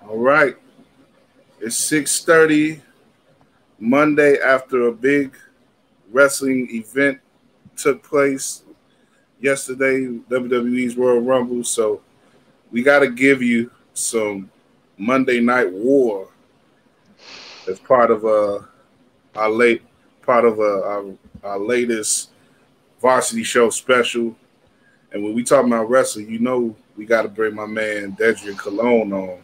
All right. It's 6:30 Monday after a big wrestling event took place yesterday, WWE's Royal Rumble. So we got to give you some Monday Night War as part of our latest Varsity show special. And when we talk about wrestling, you know we got to bring my man Dedrian Colon on.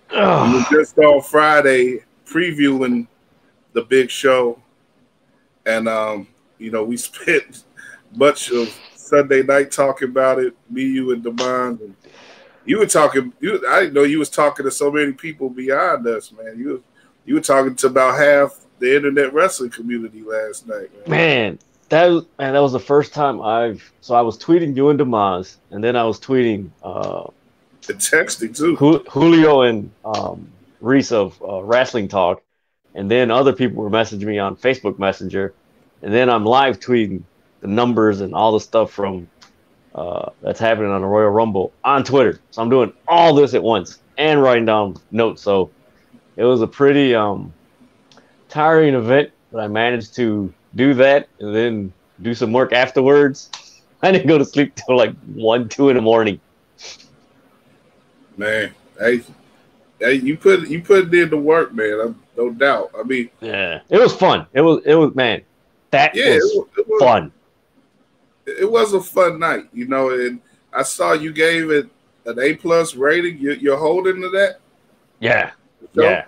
We were just on Friday previewing the big show, and we spent much of Sunday night talking about it. Me, you, and Demond, and you were talking. I didn't know you was talking to so many people beyond us, man. You were talking to about half the internet wrestling community last night, man. That was the first time I was tweeting you and Demaz, and then I was tweeting and texting too. Julio and Reese of Wrestling Talk, and then other people were messaging me on Facebook Messenger, and then I'm live tweeting the numbers and all the stuff from that's happening on the Royal Rumble on Twitter. So I'm doing all this at once and writing down notes. So it was a pretty tiring event, but I managed to do that and then do some work afterwards. I didn't go to sleep till like 1, 2 in the morning. Man, hey, you put it in the work, man. No doubt. I mean, yeah, it was fun. It was man, that was fun. It was a fun night, and I saw you gave it an A+ rating. You're holding to that? Yeah, yeah.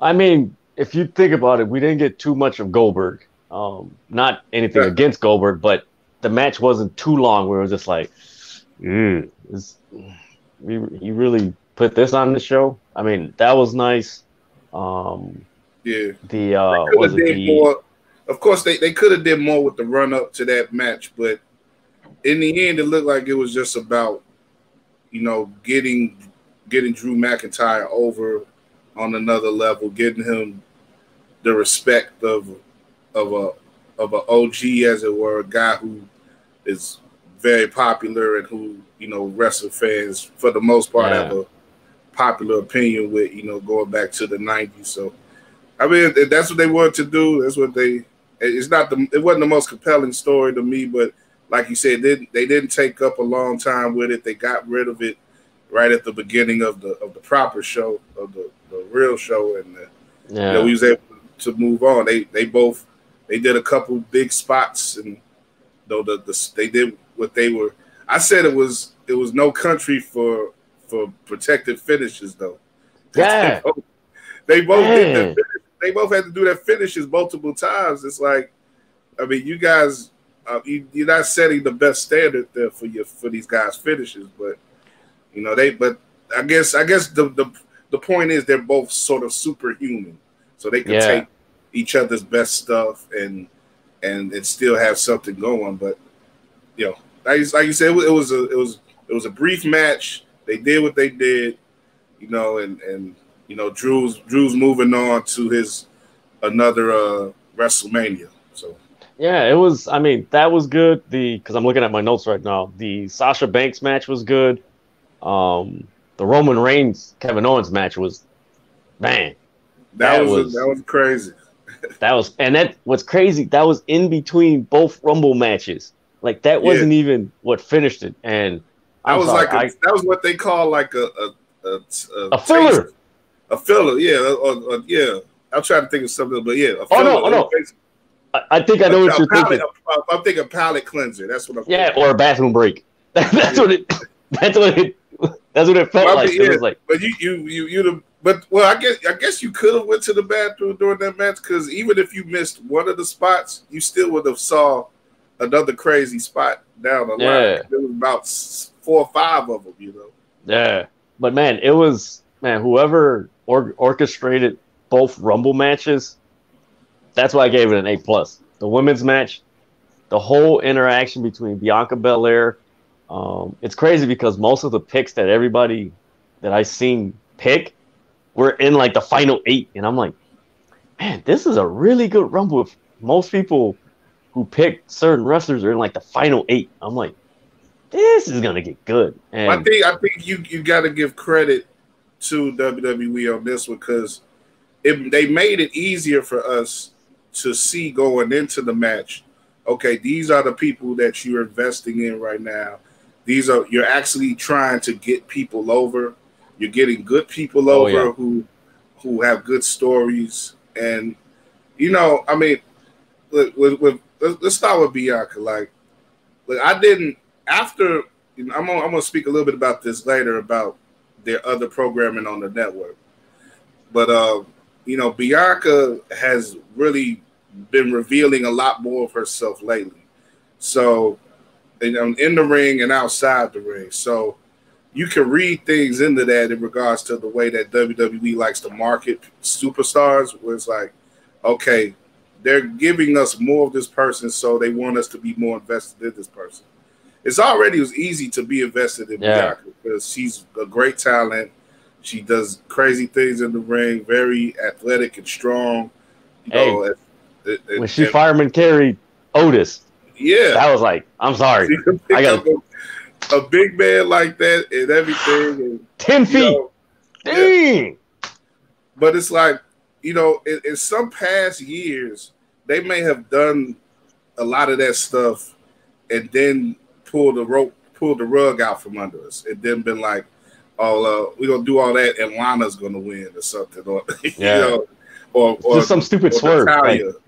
I mean, if you think about it, we didn't get too much of Goldberg. Not anything against Goldberg, but the match wasn't too long where it was just like, he really put this on the show. I mean, that was nice. More. Of course, they could have did more with the run up to that match, but in the end, it looked like it was just about, getting Drew McIntyre over on another level, getting him the respect of an OG, as it were, a guy who is very popular and who, wrestling fans, for the most part, have a popular opinion with, going back to the 90s. So, I mean, that's what they wanted to do. That's what it wasn't the most compelling story to me, but like you said, they didn't take up a long time with it. They got rid of it right at the beginning of the proper show, of the real show, and we was able to move on. They did a couple big spots, and they did what they were. I said it was no country for protected finishes, though. Yeah, they both did that. They both had to do their finishes multiple times. It's like, I mean, you guys, you're not setting the best standard there for these guys' finishes, but But I guess the point is they're both sort of superhuman, so they can take each other's best stuff and still have something going. But like you said, it was a brief match. They did what they did, and Drew's moving on to his another WrestleMania. So yeah, it was. I mean, that was good. Because I'm looking at my notes right now. The Sasha Banks match was good. The Roman Reigns Kevin Owens match was, man, that was crazy. What's crazy, that was in between both Rumble matches. Like that wasn't even what finished it. And that was what they call like a filler. A filler, yeah. I'm trying to think of something, but a filler. Oh no. I think I know what you're thinking. I'm thinking palate cleanser. That's what I'm thinking. Yeah, or a bathroom break. That's what it felt like. It was like, but I guess you could have went to the bathroom during that match, because even if you missed one of the spots, you still would have saw another crazy spot down the line. There was about 4 or 5 of them, Yeah, but man, it was whoever orchestrated both Rumble matches. That's why I gave it an A+. The women's match, the whole interaction between Bianca Belair. It's crazy because most of the picks that everybody that I seen pick were in like the final 8, and I'm like, man, this is a really good Rumble. If most people who pick certain wrestlers are in like the final 8, I'm like, this is gonna get good. And I think you got to give credit to WWE on this one because they made it easier for us to see going into the match. Okay, these are the people that you're investing in right now. You're actually trying to get people over. You're getting good people over who have good stories. And I mean, let's start with Bianca. Like I didn't after. I'm gonna speak a little bit about this later about their other programming on the network. But Bianca has really been revealing a lot more of herself lately. So, in the ring and outside the ring. So, you can read things into that in regards to the way that WWE likes to market superstars, where it's like, okay, they're giving us more of this person, so they want us to be more invested in this person. It was easy to be invested in Bianca because she's a great talent. She does crazy things in the ring, very athletic and strong. When she fireman carried Otis, that was like, I'm sorry. I got a big man like that and everything. And, 10 feet. Dang. Yeah. But it's like, in some past years, they may have done a lot of that stuff and then pulled the rug out from under us and then been like, we're going to do all that and Lana's going to win or something. Or just some stupid swerve.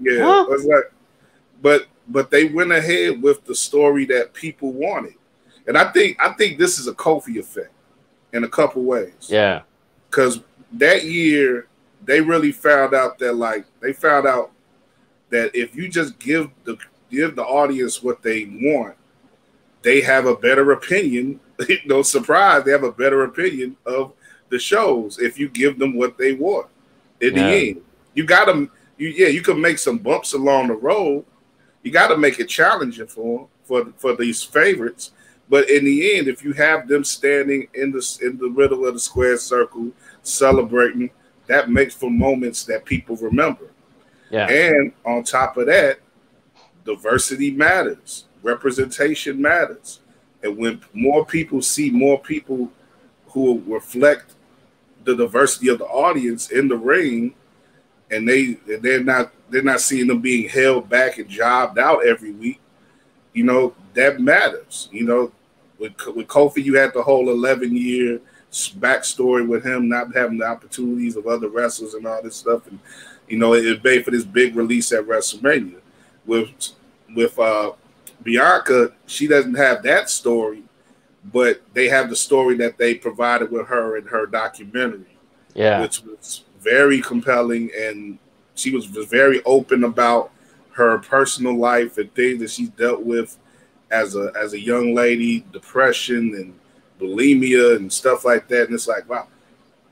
It's like, but they went ahead with the story that people wanted. And I think this is a Kofi effect in a couple ways. Yeah. Because that year they really found out that if you just give the audience what they want, they have a better opinion. No surprise, they have a better opinion of the shows if you give them what they want. In the end, you can make some bumps along the road. You got to make it challenging for these favorites. But in the end, if you have them standing in the middle of the square circle celebrating, that makes for moments that people remember. Yeah. And on top of that, diversity matters. Representation matters. And when more people see more people who reflect the diversity of the audience in the ring, and they're not seeing them being held back and jobbed out every week, that matters. With Kofi, you had the whole 11-year backstory with him not having the opportunities of other wrestlers and all this stuff, and it made for this big release at WrestleMania. With Bianca, she doesn't have that story, but they have the story that they provided with her in her documentary, which was very compelling, and she was very open about her personal life and things that she's dealt with as a young lady, depression and bulimia and stuff like that. And it's like, wow,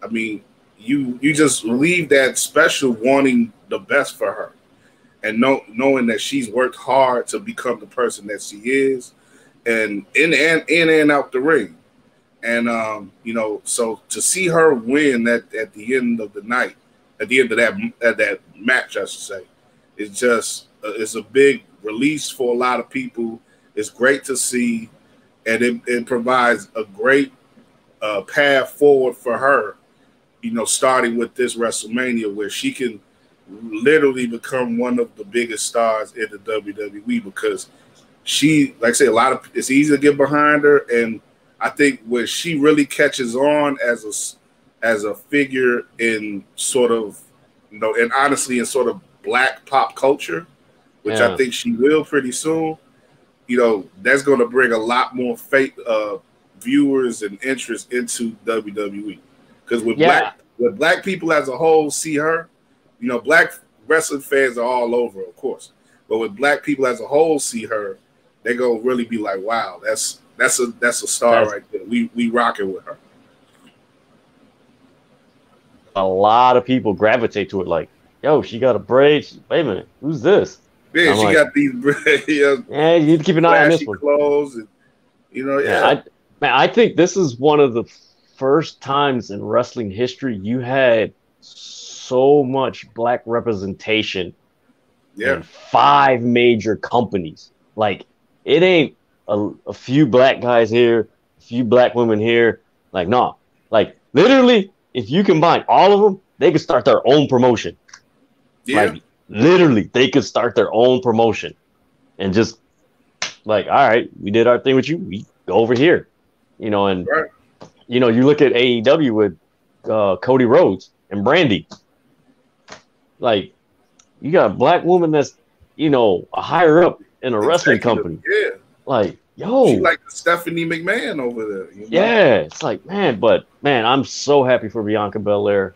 I mean, you just leave that special wanting the best for her and knowing that she's worked hard to become the person that she is, and in and out the ring. And so to see her win at the end of the night, at the end of that match, I should say, it's just it's a big release for a lot of people. It's great to see, and it provides a great path forward for her. Starting with this WrestleMania, where she can literally become one of the biggest stars in the WWE, because she, like I say, it's easy to get behind her, and I think when she really catches on as a figure in sort of, and honestly in sort of black pop culture, which I think she will pretty soon, that's going to bring a lot more viewers and interest into WWE. Because with black people as a whole see her, black wrestling fans are all over, of course. But when black people as a whole see her, they're going to really be like, wow, that's a star right there. We rocking with her. A lot of people gravitate to it like, yo, she got a braid. Wait a minute, who's this? Yeah, she got these braids. You need to keep an eye on this one. Clothes and, I think this is one of the first times in wrestling history you had so much black representation in 5 major companies. Like, it ain't a few black guys here, a few black women here. Like, no. Like, literally, if you combine all of them, they could start their own promotion. Yeah. Like, literally, they could start their own promotion and just like, all right, we did our thing with you. We go over here, you know, and Right. you know, you look at AEW with Cody Rhodes and Brandy. Like, you got a black woman that's, you know, a higher up in a wrestling company. Yeah. Like, yo, she like Stephanie McMahon over there. You know? Yeah, it's like, man, I'm so happy for Bianca Belair.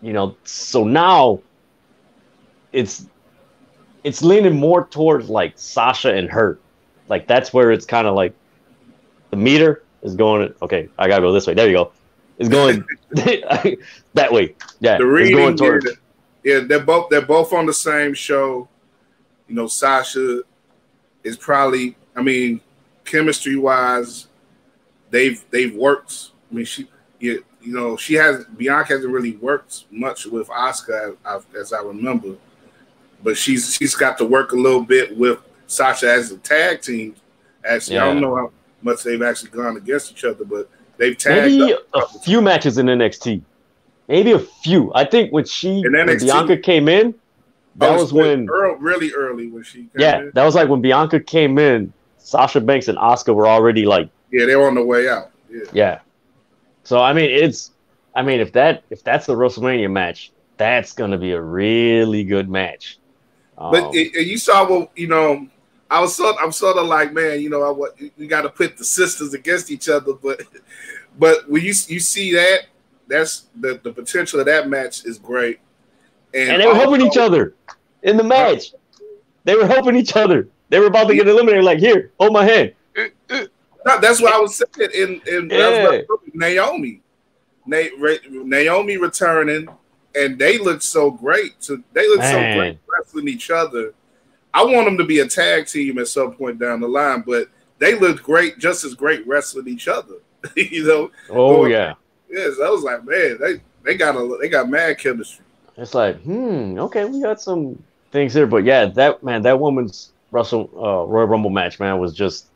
You know, so now it's leaning more towards like Sasha and her. Like, that's where it's kind of like the meter is going. Okay, I gotta go this way. There you go. It's going that way. Yeah, the reading, it's going towards. Yeah, they're both on the same show. You know, Sasha is probably, I mean, chemistry wise, they've worked. I mean, Bianca hasn't really worked much with Asuka as I remember, but she's got to work a little bit with Sasha as a tag team. Actually, I don't know how much they've actually gone against each other, but they've tagged maybe up a few matches in NXT. Maybe a few. I think when Bianca came in, that was when really early when she came in. That was like when Bianca came in. Sasha Banks and Asuka were already like, they were on the way out. Yeah. So I mean, if that's the WrestleMania match, that's gonna be a really good match. But you saw what, you know, I'm sort of like, man, you know, you got to pit the sisters against each other, but when you see that, that's the potential of that match is great. And they were helping each other in the match. They were helping each other. They were about to get eliminated. Like, here, hold my hand. No, that's what I was saying. Naomi returning, and they look so great. So great wrestling each other. I want them to be a tag team at some point down the line, but they look great, just as great wrestling each other. You know? Oh yeah. Yes, I was like, man, they got mad chemistry. It's like, okay, we got some things here, but yeah, that woman's Royal Rumble match, man, was just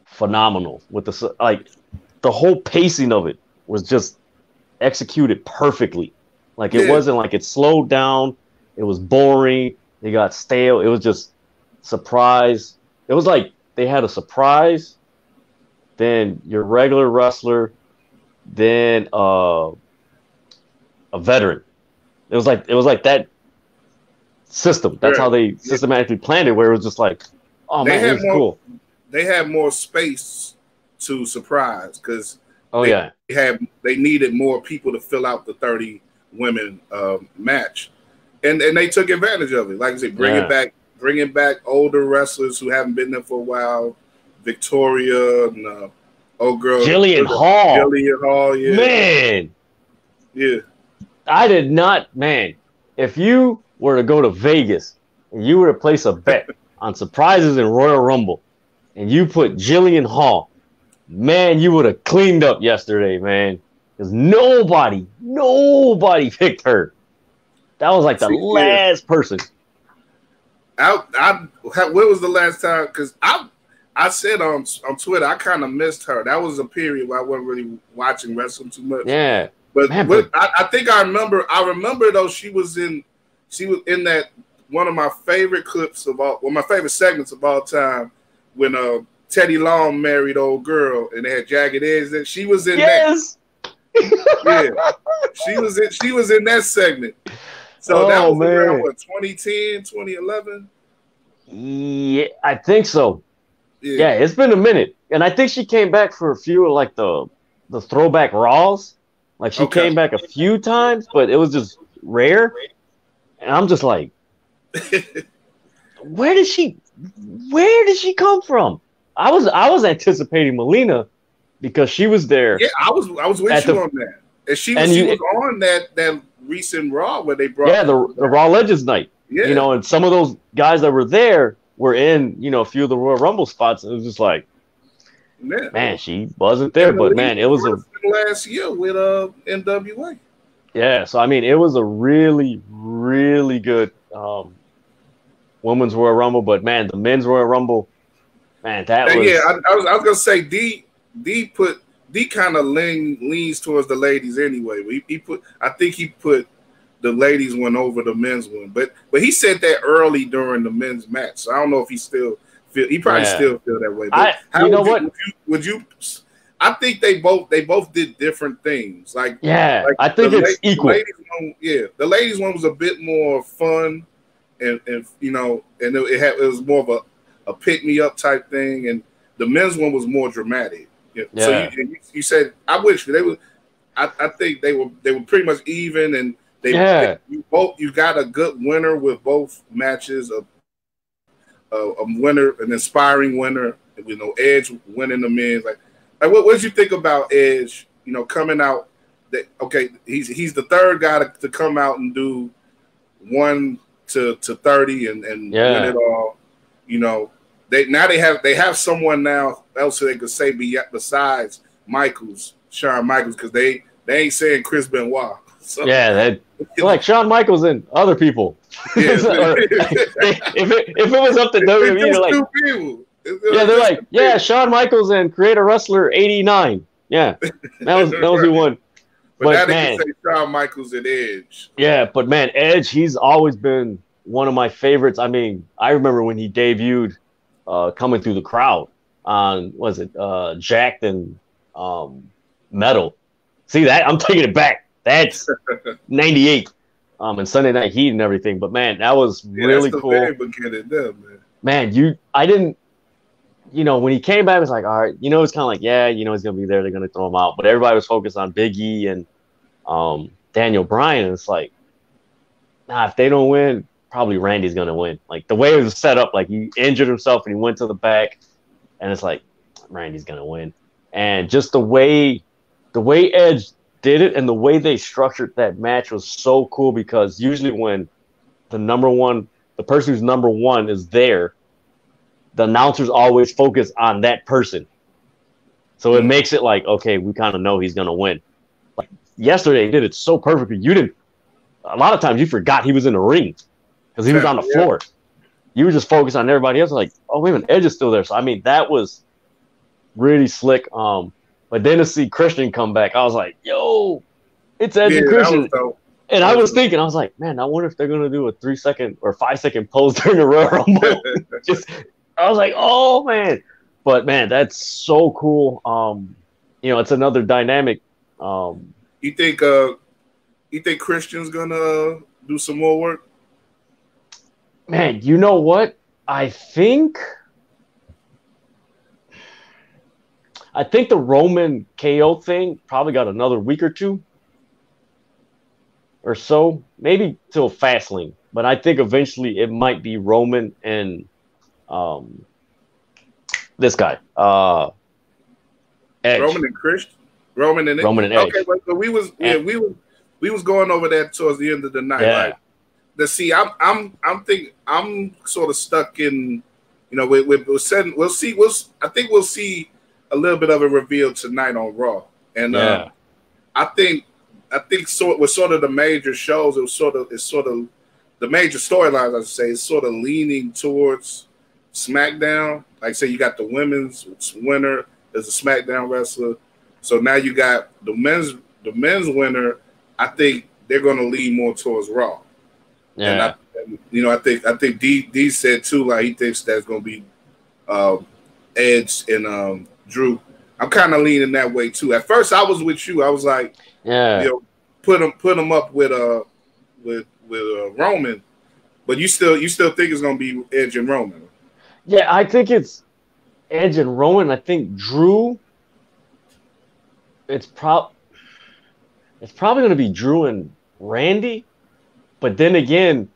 phenomenal. With the whole pacing of it was just executed perfectly. Like, it wasn't like it slowed down. It was boring. It got stale. It was just surprise. It was like they had a surprise, then your regular wrestler, then a veteran. It was like that system. That's how they systematically planned it, where it was just like, oh man, this is cool. They had more space to surprise because they needed more people to fill out the 30 women match, and they took advantage of it. Like I said, bringing back older wrestlers who haven't been there for a while. Victoria and old girl Jillian Hall, yeah, man, yeah. I did not, man. If you were to go to Vegas and you were to place a bet on surprises in Royal Rumble, and you put Jillian Hall, man, you would have cleaned up yesterday, man. Because nobody picked her. That was like the last person. When was the last time? Because I said on Twitter, I kind of missed her. That was a period where I wasn't really watching wrestling too much. Yeah. But I think I remember though, she was in that one of my favorite clips my favorite segments of all time, when Teddy Long married old girl and they had jagged edges. And she was in that. Yeah, she was in that segment. So that was around 2010, 2011. Yeah, I think so. Yeah, it's been a minute, and I think she came back for a few of like the throwback Raws. Like, she came back a few times, but it was just rare. And I'm just like, where did she come from? I was anticipating Melina because she was there. Yeah, I was with you on that. And she was on that recent Raw where they brought the Raw Legends night. Yeah. You know, and some of those guys that were there were in, you know, a few of the Royal Rumble spots. And it was just like, man, she wasn't there, but man, it was last year with NWA. Yeah, so I mean, it was a really, really good women's Royal Rumble, but man, the men's Royal Rumble, man, that was. Yeah, I was gonna say D D kind of leans towards the ladies anyway. I think he put the ladies one over the men's one, but he said that early during the men's match. So I don't know if he still feel. He probably still feel that way. But would you? I think they both did different things. Like I think it's equal. The ladies one was a bit more fun, and you know, and it was more of a pick me up type thing, and the men's one was more dramatic. Yeah. So you said I wish they would. I think they were pretty much even, and you got a good winner with both matches, a winner, an inspiring winner. You know, Edge winning the men's. Like what did you think about Edge? You know, coming out. He's the third guy to come out and do 1 to 30 and win it all. You know, they have someone now else they could say besides Shawn Michaels, because they ain't saying Chris Benoit. So, like Shawn Michaels and other people. Yeah. if it was up to WWE, they're like, two people. They're like, Shawn Michaels and Creator Wrestler 89. Yeah, that was who won. But now they can say Shawn Michaels and Edge. Yeah, but man, Edge, he's always been one of my favorites. I mean, I remember when he debuted coming through the crowd on, Jacked and Metal. See that? I'm taking it back. That's 98. And Sunday Night Heat and everything. But man, that was really cool. Very beginning there, man. I didn't, you know, when he came back, it was like, all right, you know, it's kind of like, you know, he's gonna be there. They're gonna throw him out. But everybody was focused on Big E and Daniel Bryan, and it's like, if they don't win, probably Randy's gonna win. Like the way it was set up, like he injured himself and he went to the back, and it's like Randy's gonna win. And just the way Edge did it and the way they structured that match was so cool, because usually when the person who's number one is there, the announcers always focus on that person. So it makes it like, okay, we kind of know he's gonna win. Like yesterday, he did it so perfectly. A lot of times you forgot he was in the ring because he was on the floor. You were just focused on everybody else. Like, oh, wait a minute, Edge is still there. So I mean, that was really slick. But then to see Christian come back, I was like, yo, it's Edge and Christian. And I was thinking, I was like, man, I wonder if they're gonna do a 3-second or 5-second pose during the Royal Rumble. I was like, oh man. But man, that's so cool. You know, it's another dynamic. You think Christian's gonna do some more work? Man, you know what? I think the Roman KO thing probably got another week or two or so, maybe till Fastlane. But I think eventually it might be Roman and this guy, Edge. Roman and Christian. Roman and Edge. Okay, but we was going over that towards the end of the night. Yeah. Like, I'm sort of stuck in, you know, we'll see. I think we'll see a little bit of a reveal tonight on Raw, and I think with sort of the major shows, it's sort of the major storylines. I should say, is sort of leaning towards SmackDown. Like, say you got the women's winner as a SmackDown wrestler, so now you got the men's winner. I think they're going to lean more towards Raw. Yeah, and I think D said too, like he thinks that's going to be Edge and Drew. I'm kind of leaning that way too. At first, I was with you. I was like, you know, put them up with Roman, but you still think it's going to be Edge and Roman. Yeah, I think it's Edge and Roman. I think Drew. It's probably going to be Drew and Randy, but then again,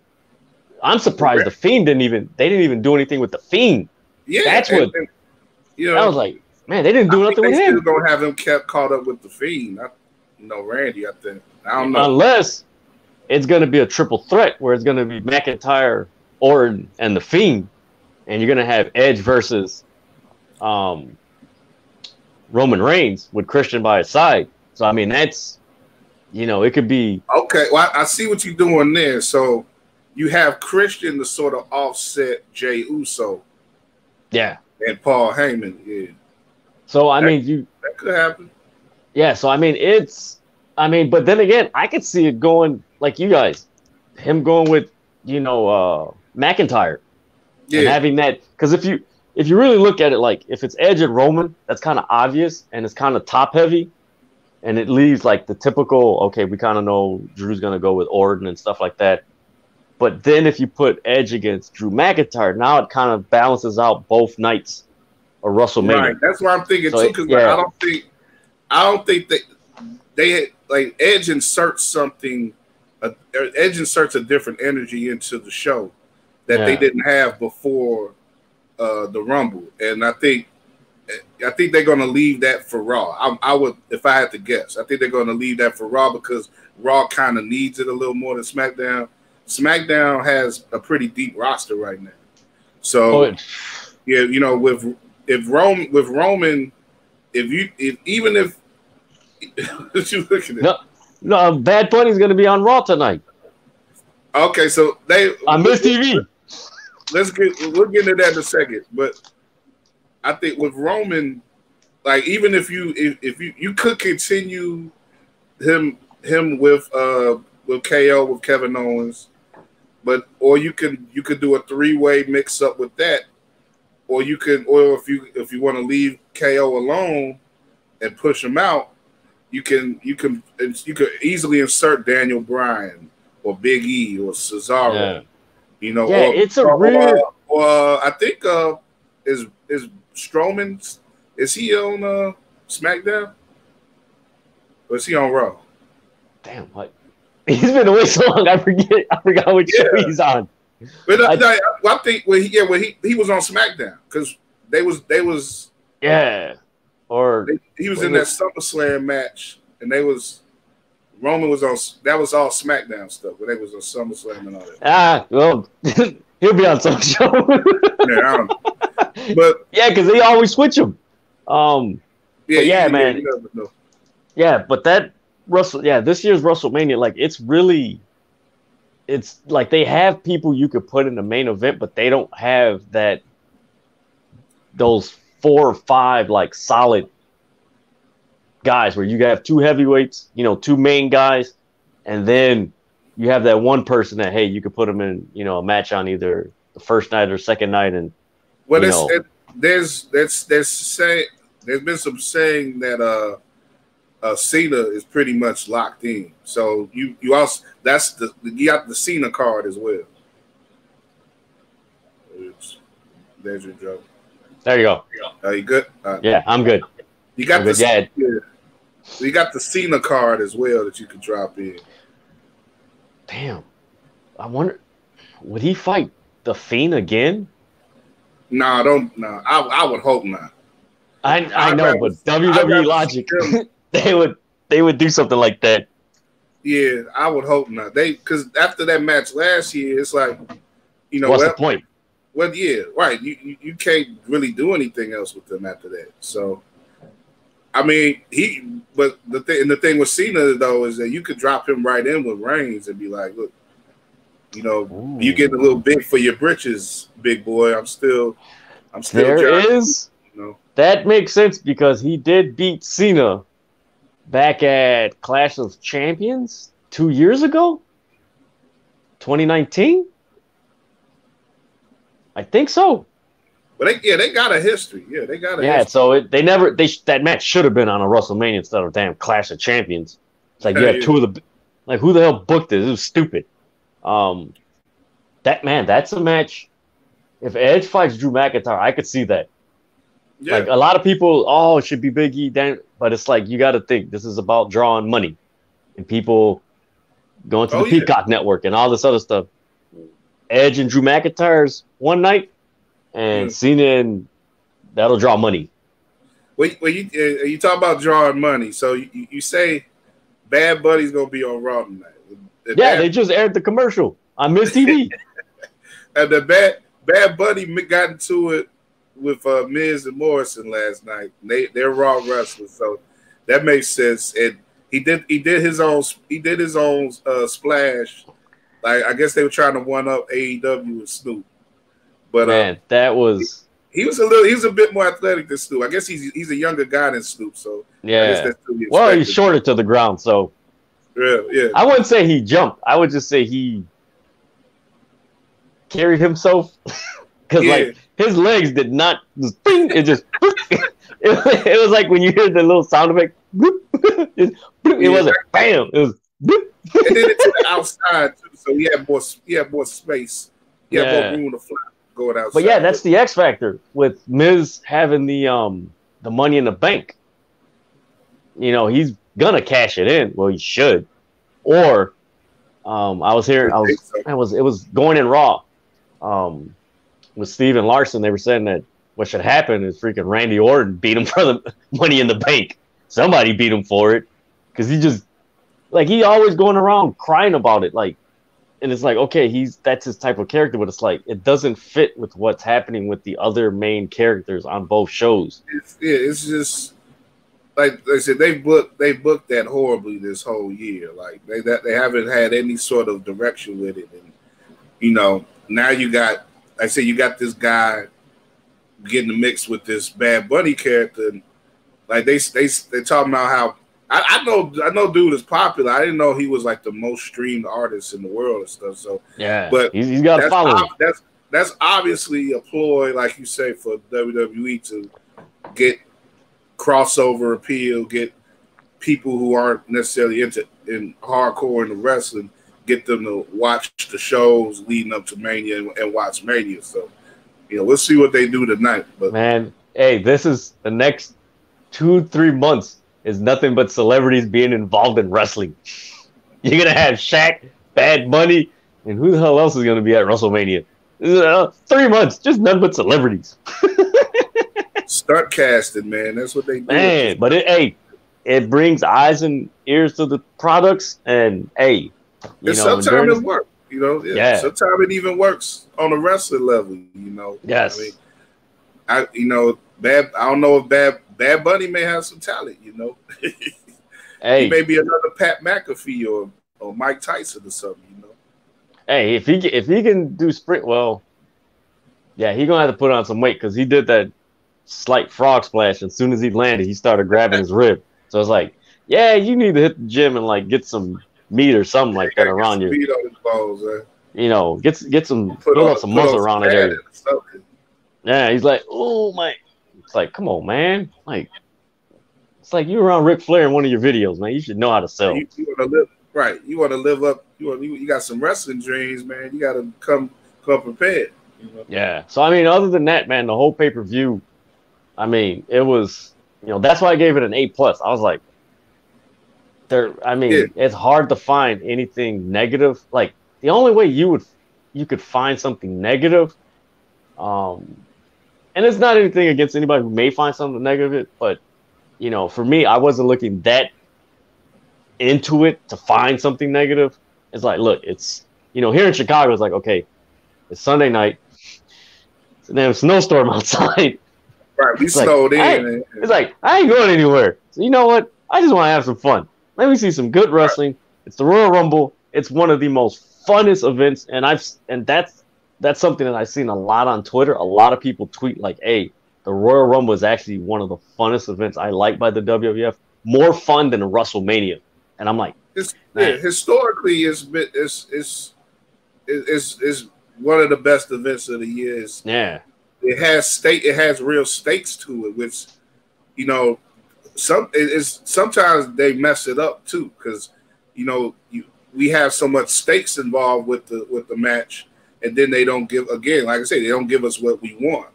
I'm surprised the Fiend didn't even do anything with the Fiend. Yeah, that's what. I was like, man, they didn't do nothing with him. They still don't have him kept caught up with the Fiend. Randy. I think. I don't know. Unless it's going to be a triple threat where it's going to be McIntyre, Orton, and the Fiend, and you're going to have Edge versus Roman Reigns with Christian by his side. So I mean, that's, it could be okay. Well, I see what you're doing there. So you have Christian to sort of offset Jey Uso. Yeah. And Paul Heyman, yeah. So I mean, that could happen. Yeah, so I mean, but then again, I could see it going like you guys, him going with McIntyre, and having that, because if you really look at it, like if it's Edge and Roman, that's kind of obvious and it's kind of top heavy, and it leaves like the typical, okay, we kind of know Drew's gonna go with Orton and stuff like that. But then if you put Edge against Drew McIntyre, now it kind of balances out both nights of WrestleMania. Right, that's what I'm thinking too. Because I don't think they like Edge inserts something. Edge inserts a different energy into the show that they didn't have before the Rumble, and I think they're going to leave that for Raw. I would, if I had to guess, I think they're going to leave that for Raw because Raw kind of needs it a little more than SmackDown. SmackDown has a pretty deep roster right now, so yeah, with Roman, if what you looking at? No, Bad Bunny's going to be on Raw tonight. Okay, so on Miss TV. We'll get into that in a second, but I think with Roman, like even if you could continue him with KO with Kevin Owens, or you could do a 3-way mix up with that, or if you want to leave KO alone and push him out, you could easily insert Daniel Bryan or Big E or Cesaro. Yeah. It's a weird. I think is Strowman, is he on SmackDown or is he on Raw? Damn, what? He's been away so long. I forgot which show he's on. But I think when he was on SmackDown because they was he was in that SummerSlam match and Roman was on, that was all SmackDown stuff, but they was on SummerSlam and all that. Well, he'll be on some show. Yeah, I don't know. But yeah, because they always switch him. Man. Yeah, but this year's WrestleMania, like it's like they have people you could put in the main event, but they don't have those 4 or 5 like solid guys where you have 2 heavyweights, 2 main guys, and then you have that one person that, hey, you could put them in, a match on either the first night or second night. And there's been some saying that Cena is pretty much locked in. So you also you got the Cena card as well. There's your joke. There you go. Are you good? Yeah, I'm good. You got you got the Cena card as well that you could drop in. Damn. I wonder, would he fight The Fiend again? No, I would hope not. I know, but WWE logic, they would do something like that. Yeah, I would hope not. Because after that match last year, it's like, what's the point? Well, yeah, right. You can't really do anything else with them after that. So, I mean, the thing with Cena though is that you could drop him right in with Reigns and be like, look, you getting a little big for your britches, big boy. I'm still. There is. That makes sense because he did beat Cena back at Clash of Champions 2 years ago, 2019. I think so. But they got a history. Yeah, they got a history. So that match should have been on a WrestleMania instead of damn Clash of Champions. It's like you had 2 of the, like, who the hell booked this? It was stupid. That's a match. If Edge fights Drew McIntyre, I could see that. Yeah. Like a lot of people, it should be Big E, but it's like you got to think this is about drawing money and people going to the Peacock Network and all this other stuff. Edge and Drew McIntyre's one night, and Cena, and that'll draw money. Well, you talk about drawing money, so you say Bad Bunny's gonna be on Raw tonight. They just aired the commercial on Miss TV. And the Bad Bunny got into it with Miz and Morrison last night. They're Raw wrestlers, so that makes sense. And he did his own splash. Like I guess they were trying to one up AEW with Snoop. But man, that was he was a bit more athletic than Snoop. I guess he's a younger guy than Snoop, so yeah. I guess that's to be well, he's shorter to the ground, so yeah. I wouldn't say he jumped. I would just say he carried himself because like his legs did not just bing, it just it was like when you hear the little sound effect. It wasn't bam. It was. And then it's to the outside too, so he had more space. He had more room to fly going outside. But yeah, that's the X factor with Miz having the Money in the Bank. You know, he's gonna cash it in. Well, he should. Or I was hearing it was going in Raw with Steven Larson. They were saying that what should happen is freaking Randy Orton beat him for the Money in the Bank. Somebody beat him for it because he always going around crying about it, like, and it's like, okay, that's his type of character, but it's like it doesn't fit with what's happening with the other main characters on both shows. It's just like I said, they booked that horribly this whole year. Like they haven't had any sort of direction with it, and you know, now you got, like I said, you got this guy getting the mix with this Bad Bunny character, and like they talking about how. I know dude is popular. I didn't know he was like the most streamed artist in the world and stuff. So yeah, but he's got to follow. That's obviously a ploy, like you say, for WWE to get crossover appeal, get people who aren't necessarily in hardcore in the wrestling, get them to watch the shows leading up to Mania and watch Mania. So you know, we'll see what they do tonight. But man, hey, this is the next 2-3 months. Is nothing but celebrities being involved in wrestling. You're gonna have Shaq, Bad Bunny, and who the hell else is gonna be at WrestleMania? 3 months, just nothing but celebrities. Stunt casting, man. That's what they do. Man, but it brings eyes and ears to the products, and sometimes it works. You know, sometimes it even works on a wrestling level. You know, yes. I don't know if Bad Bunny may have some talent, you know. He may be another Pat McAfee or Mike Tyson or something, you know. Hey, if he can do sprint, well, yeah, he's gonna have to put on some weight because he did that slight frog splash. As soon as he landed, he started grabbing his rib. So it's like, yeah, you need to hit the gym and like get some meat or something like that around you. Meat on his balls, you know, get some build up some muscle around that area. Yeah, he's like, oh my. It's like, come on, man. Like, it's like you around Ric Flair in one of your videos, man. You should know how to sell. You want to live right. You want to live up. You got some wrestling dreams, man. You got to come prepared. You know? Yeah. So I mean, other than that, man, the whole pay-per-view. I mean, it was. You know, that's why I gave it an A+. I was like, it's hard to find anything negative. Like the only way you could find something negative, and it's not anything against anybody who may find something negative, but, you know, for me, I wasn't looking that into it to find something negative. It's like, look, it's, you know, here in Chicago, it's like, okay, it's Sunday night. It's a damn snowstorm outside. Right, we snowed in. It's like, I ain't going anywhere. So you know what? I just want to have some fun. Let me see some good wrestling. Right. It's the Royal Rumble. It's one of the most funnest events, and that's something that I've seen a lot on Twitter. A lot of people tweet like, hey, the Royal Rumble is actually one of the funnest events I like by the WWF. More fun than a WrestleMania. And I'm like, historically, it's one of the best events of the year. It has real stakes to it, which, you know, sometimes they mess it up too, because, you know, we have so much stakes involved with the match. And then they don't give, again, like I say, they don't give us what we want.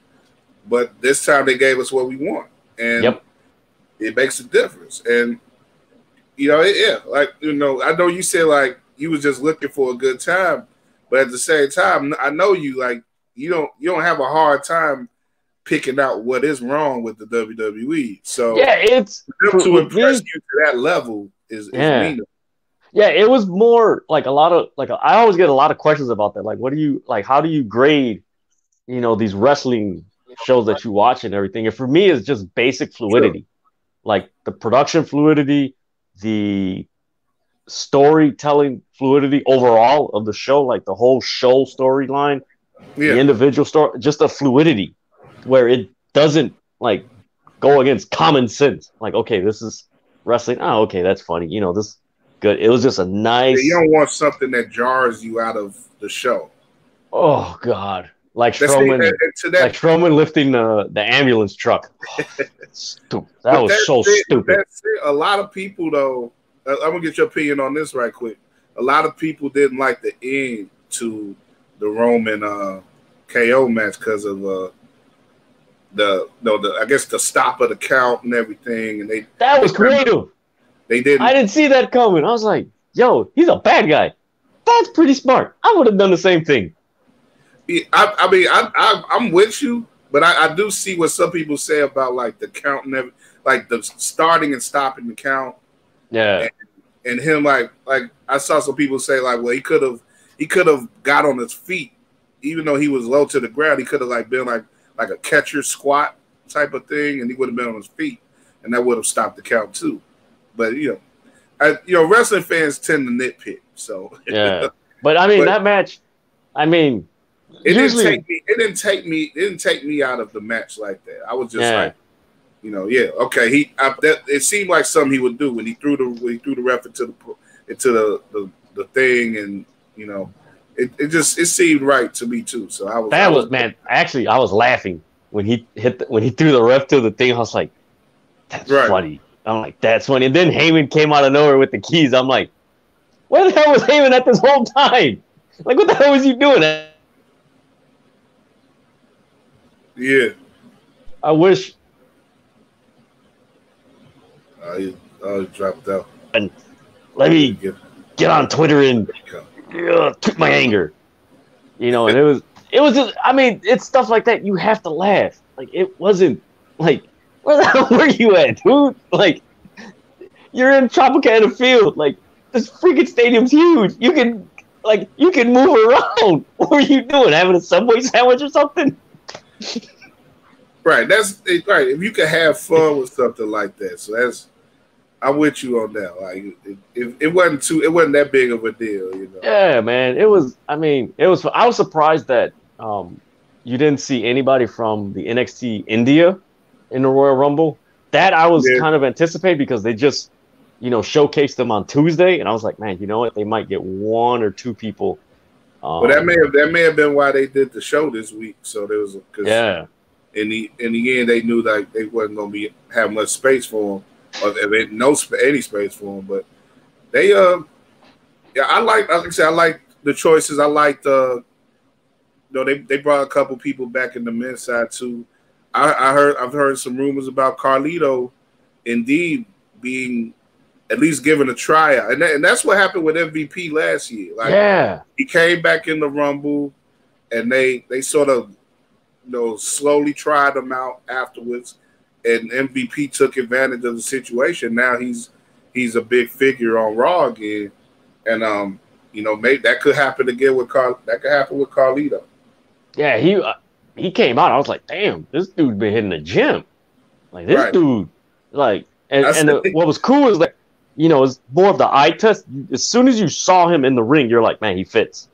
But this time they gave us what we want. And it makes a difference. And, you know, like, you know, I know you said, like, you was just looking for a good time. But at the same time, I know you, like, you don't have a hard time picking out what is wrong with the WWE. So, it's to impress you to that level is meaningful. Yeah, it was more like a lot of like I always get a lot of questions about that. Like, what do you like? How do you grade, you know, these wrestling shows that you watch and everything? And for me, it's just basic fluidity, like the production fluidity, the storytelling fluidity overall of the show, like the whole show storyline, the individual story, just the fluidity. where it doesn't like go against common sense. Like, okay, this is wrestling. Oh, okay, that's funny. You know, this good. It was just a nice. You don't want something that jars you out of the show. Oh God, like That's Strowman lifting the ambulance truck. Stupid. That was so stupid. A lot of people, though, I'm gonna get your opinion on this right quick. A lot of people didn't like the end to the Roman KO match because of I guess the stop of the count and everything, and that was creative. They didn't. I didn't see that coming. I was like, "Yo, he's a bad guy." That's pretty smart. I would have done the same thing. I mean, I'm with you, but I do see what some people say about like the count and like the starting and stopping the count. Yeah, and him like I saw some people say like, well, he could have got on his feet, even though he was low to the ground. He could have like been like a catcher squat type of thing, and he would have been on his feet, and that would have stopped the count too. But wrestling fans tend to nitpick. So yeah, but I mean that match. I mean, it didn't take me out of the match like that. I was just like, okay. It seemed like something he would do when he threw the ref into the thing, and it seemed right to me too. So Actually, I was laughing when he threw the ref to the thing. I was like, that's funny. I'm like, that's funny. And then Heyman came out of nowhere with the keys. I'm like, where the hell was Heyman at this whole time? Like, what the hell was he doing? Yeah. I wish. I dropped out. And let me get on Twitter and took my anger. And it was just, I mean, it's stuff like that. You have to laugh. Like, it wasn't like, where the hell were you at, dude? Like, you're in Tropicana Field. Like, this freaking stadium's huge. You can move around. What were you doing? Having a Subway sandwich or something? Right. That's right. If you can have fun with something like that, so I'm with you on that. Like, it wasn't that big of a deal, Yeah, man. It was. I mean, it was. I was surprised that you didn't see anybody from the NXT India in the Royal Rumble. That I was kind of anticipating because they just, showcased them on Tuesday, and I was like, man, you know what? They might get one or two people. But that may have been why they did the show this week. So there was in the end they knew that they wasn't going to have much space for them, or any space for them. But they I like the choices. I liked they brought a couple people back in the men's side too. I've heard some rumors about Carlito indeed being at least given a tryout, and that's what happened with MVP last year. Like, he came back in the Rumble, and they sort of slowly tried him out afterwards, and MVP took advantage of the situation. Now he's a big figure on Raw again, and maybe that could happen again with Carlito. Yeah, he came out. I was like, damn, this dude's been hitting the gym. Like, this dude, like, what was cool is that, it's more of the eye test. As soon as you saw him in the ring, you're like, man, he fits.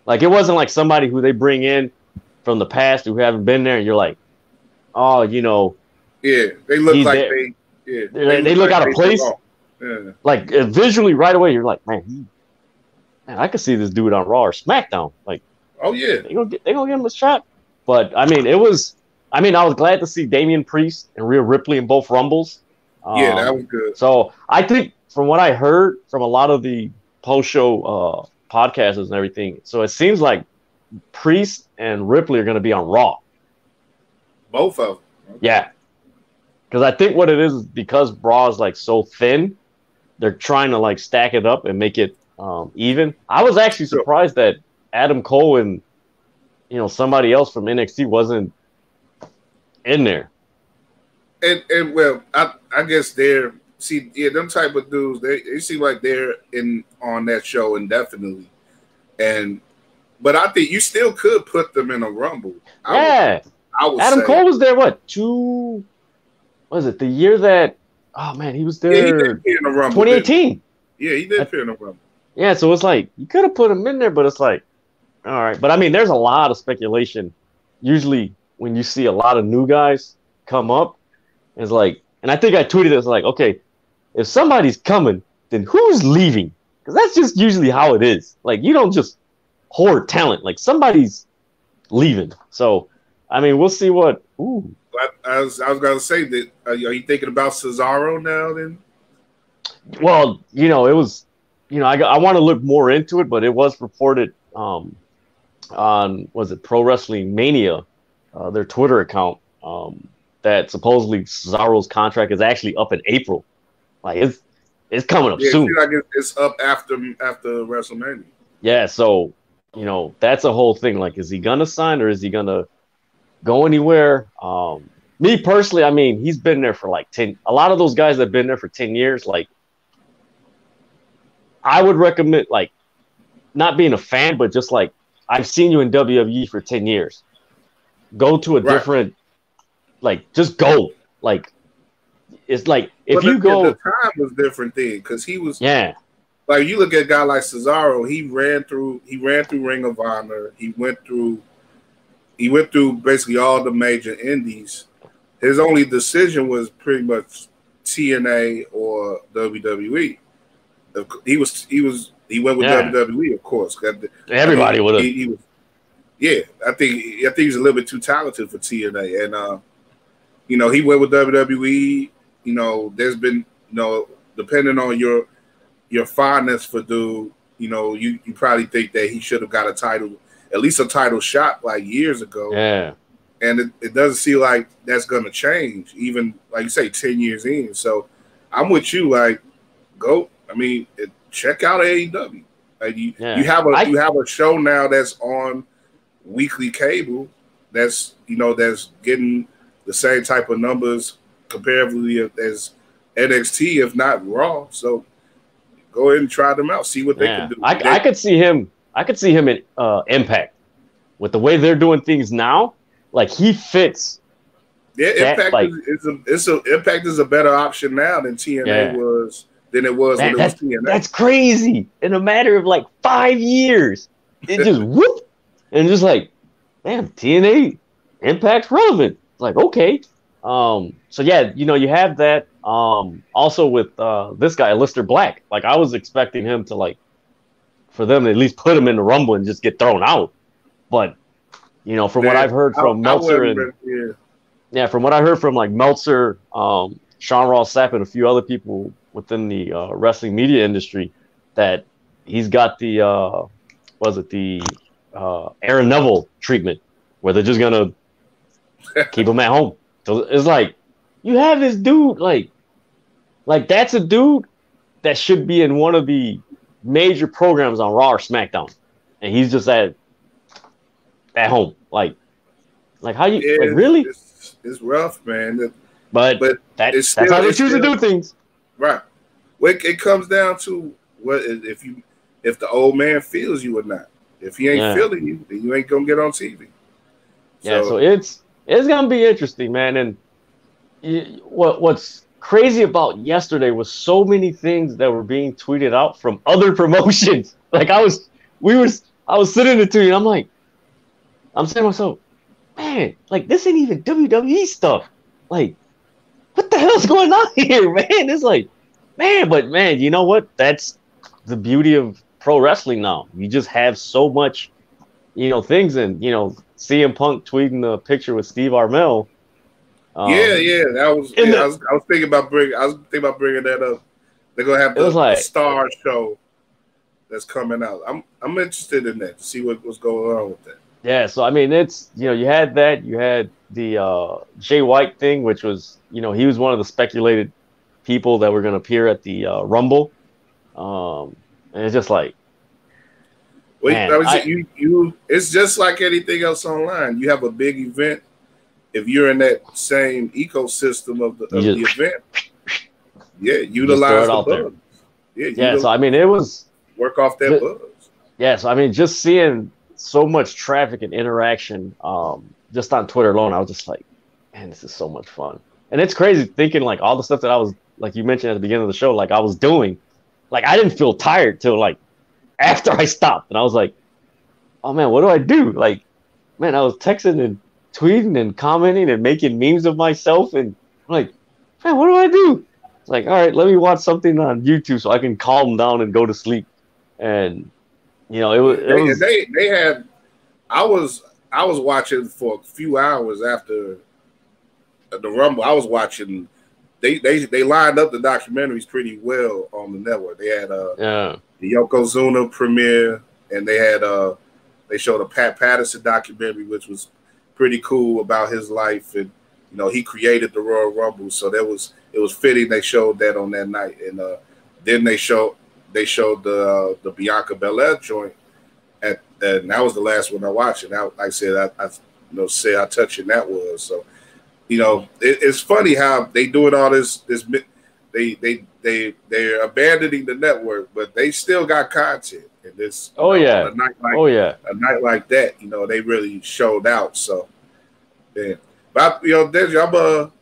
Like, it wasn't like somebody who they bring in from the past who haven't been there, and you're like, oh, yeah, they look like they look out of place. Yeah. Like, visually right away, you're like, man, I could see this dude on Raw or SmackDown. Like, oh yeah, they gonna give him a shot. But I mean, I was glad to see Damian Priest and Rhea Ripley in both Rumbles. That was good. So I think from what I heard from a lot of the post-show podcasters and everything, so it seems like Priest and Ripley are going to be on Raw. Both of them. Okay. Yeah. Because I think what it is because Raw is like so thin, they're trying to like stack it up and make it even. I was actually surprised that Adam Cole and somebody else from NXT wasn't in there. And well, I guess them type of dudes, they seem like they're on that show indefinitely. But I think you still could put them in a Rumble. I would Adam say. Cole was there, the year that, oh man, he was there. Yeah, he did appear in a Rumble. 2018. Yeah, he did appear in a Rumble. Yeah, so it's like, you could have put him in there, but it's like, all right. But I mean, there's a lot of speculation. Usually when you see a lot of new guys come up, it's like, and I think I tweeted this like, okay, if somebody's coming, then who's leaving? Because that's just usually how it is. Like, you don't just hoard talent. Like, somebody's leaving. So, I mean, we'll see what. Ooh. I was gonna say that. Are you thinking about Cesaro now? Then. Well, it was. I want to look more into it, but it was reported on was it Pro Wrestling Mania, their Twitter account, that supposedly Cesaro's contract is actually up in April. Like it's coming up soon. Like it's up after WrestleMania. Yeah, so that's a whole thing. Like, is he gonna sign or is he gonna go anywhere? Me personally, I mean, he's been there for like 10. A lot of those guys that have been there for 10 years, like, I would recommend, like, not being a fan, but just like, I've seen you in WWE for 10 years. Go to a different, like, just go. Like, it's like, if you go. The time was different then, because he was. Yeah. Like, you look at a guy like Cesaro, he ran through Ring of Honor. He went through basically all the major indies. His only decision was pretty much TNA or WWE. He went with WWE, of course. Everybody would have. I think he's a little bit too talented for TNA, and he went with WWE. There's been depending on your fondness for dude, you probably think that he should have got a title, at least a title shot like years ago. Yeah. And it doesn't seem like that's going to change, even like you say, 10 years in. So I'm with you. Like, go. I mean, check out AEW. Like you have a show now that's on weekly cable. That's that's getting the same type of numbers comparatively as NXT, if not Raw. So go ahead and try them out. See what they can do. I could see him. I could see him in Impact with the way they're doing things now. Like, he fits. Yeah, Impact is a better option now than TNA was than it was when it was TNA. That's crazy. In a matter of like 5 years, it just whoop, and just like, damn, TNA Impact's relevant. It's like, okay. So yeah, you have that. Also with this guy, Aleister Black. Like, I was expecting him to, like, for them to at least put him in the Rumble and just get thrown out. But from what I've heard from Meltzer from what I heard from like Meltzer, Sean Ross Sapp, and a few other people within the wrestling media industry, that he's got the Aaron Neville treatment, where they're just gonna keep him at home. So it's like, you have this dude, like that's a dude that should be in one of the major programs on Raw or SmackDown, and he's just at home. Like how you really? It's rough, man. But that's how they choose to do things, right? Well, it comes down to what if the old man feels you or not. If he ain't feeling you, then you ain't gonna get on TV. So it's gonna be interesting, man. And what's crazy about yesterday was so many things that were being tweeted out from other promotions. Like, I was sitting there too, and I'm saying to myself, man, like, this ain't even WWE stuff. Like, what the hell's going on here, man? It's like, man, you know what? That's the beauty of pro wrestling now. You just have so much, things, and CM Punk tweeting the picture with Steve Armel. That was. I was thinking about bringing that up. They're gonna have the Star show that's coming out. I'm interested in that to see what's going on with that. Yeah, so I mean, it's you had that, you had the Jay White thing, which was he was one of the speculated people that were going to appear at the Rumble, and it's just like, it's just like anything else online. You have a big event. If you're in that same ecosystem of the event, utilize the buzz. Yeah, so I mean, it was work off that buzz. Yeah, so I mean, just seeing so much traffic and interaction, just on Twitter alone, I was just like, man, this is so much fun. And it's crazy thinking, like, all the stuff that I was, like you mentioned at the beginning of the show, like, I was doing, like, I didn't feel tired till, like, after I stopped. And I was like, oh man, what do I do? Like, man, I was texting and tweeting and commenting and making memes of myself, and I'm like, man, what do I do? It's like, all right, let me watch something on YouTube so I can calm down and go to sleep. And you know, it was. They had. I was watching for a few hours after the Rumble. I was watching. They lined up the documentaries pretty well on the network. They had the Yokozuna premiere, and they showed a Pat Patterson documentary, which was pretty cool about his life, and you know he created the Royal Rumble, so it was fitting they showed that on that night, and then they showed the Bianca Belair joint, and that was the last one I watched, and like I said, I say how touching that was. So you know it's funny how they doing all this they're abandoning the network, but they still got content. And this, a night like that, you know, they really showed out. So, yeah. But you know, Dedrian,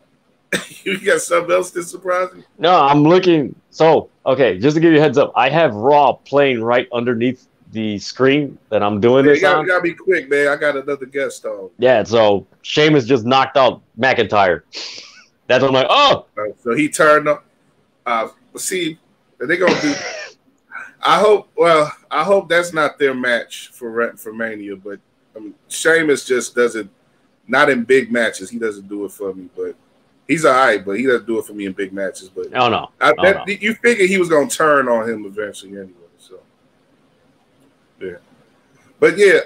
you got something else that surprised you? No, I'm looking. So, okay, just to give you a heads up, I have Raw playing right underneath the screen that I'm doing this on. You gotta be quick, man. I got another guest on. Yeah, so Sheamus just knocked out McIntyre. That's what I'm like, oh. So he turned up. See, they're gonna do. I hope that's not their match for Mania. But Sheamus just doesn't. Not in big matches, he doesn't do it for me. But he's all right. But he doesn't do it for me in big matches. But no. You figured he was gonna turn on him eventually anyway. So yeah. But yeah,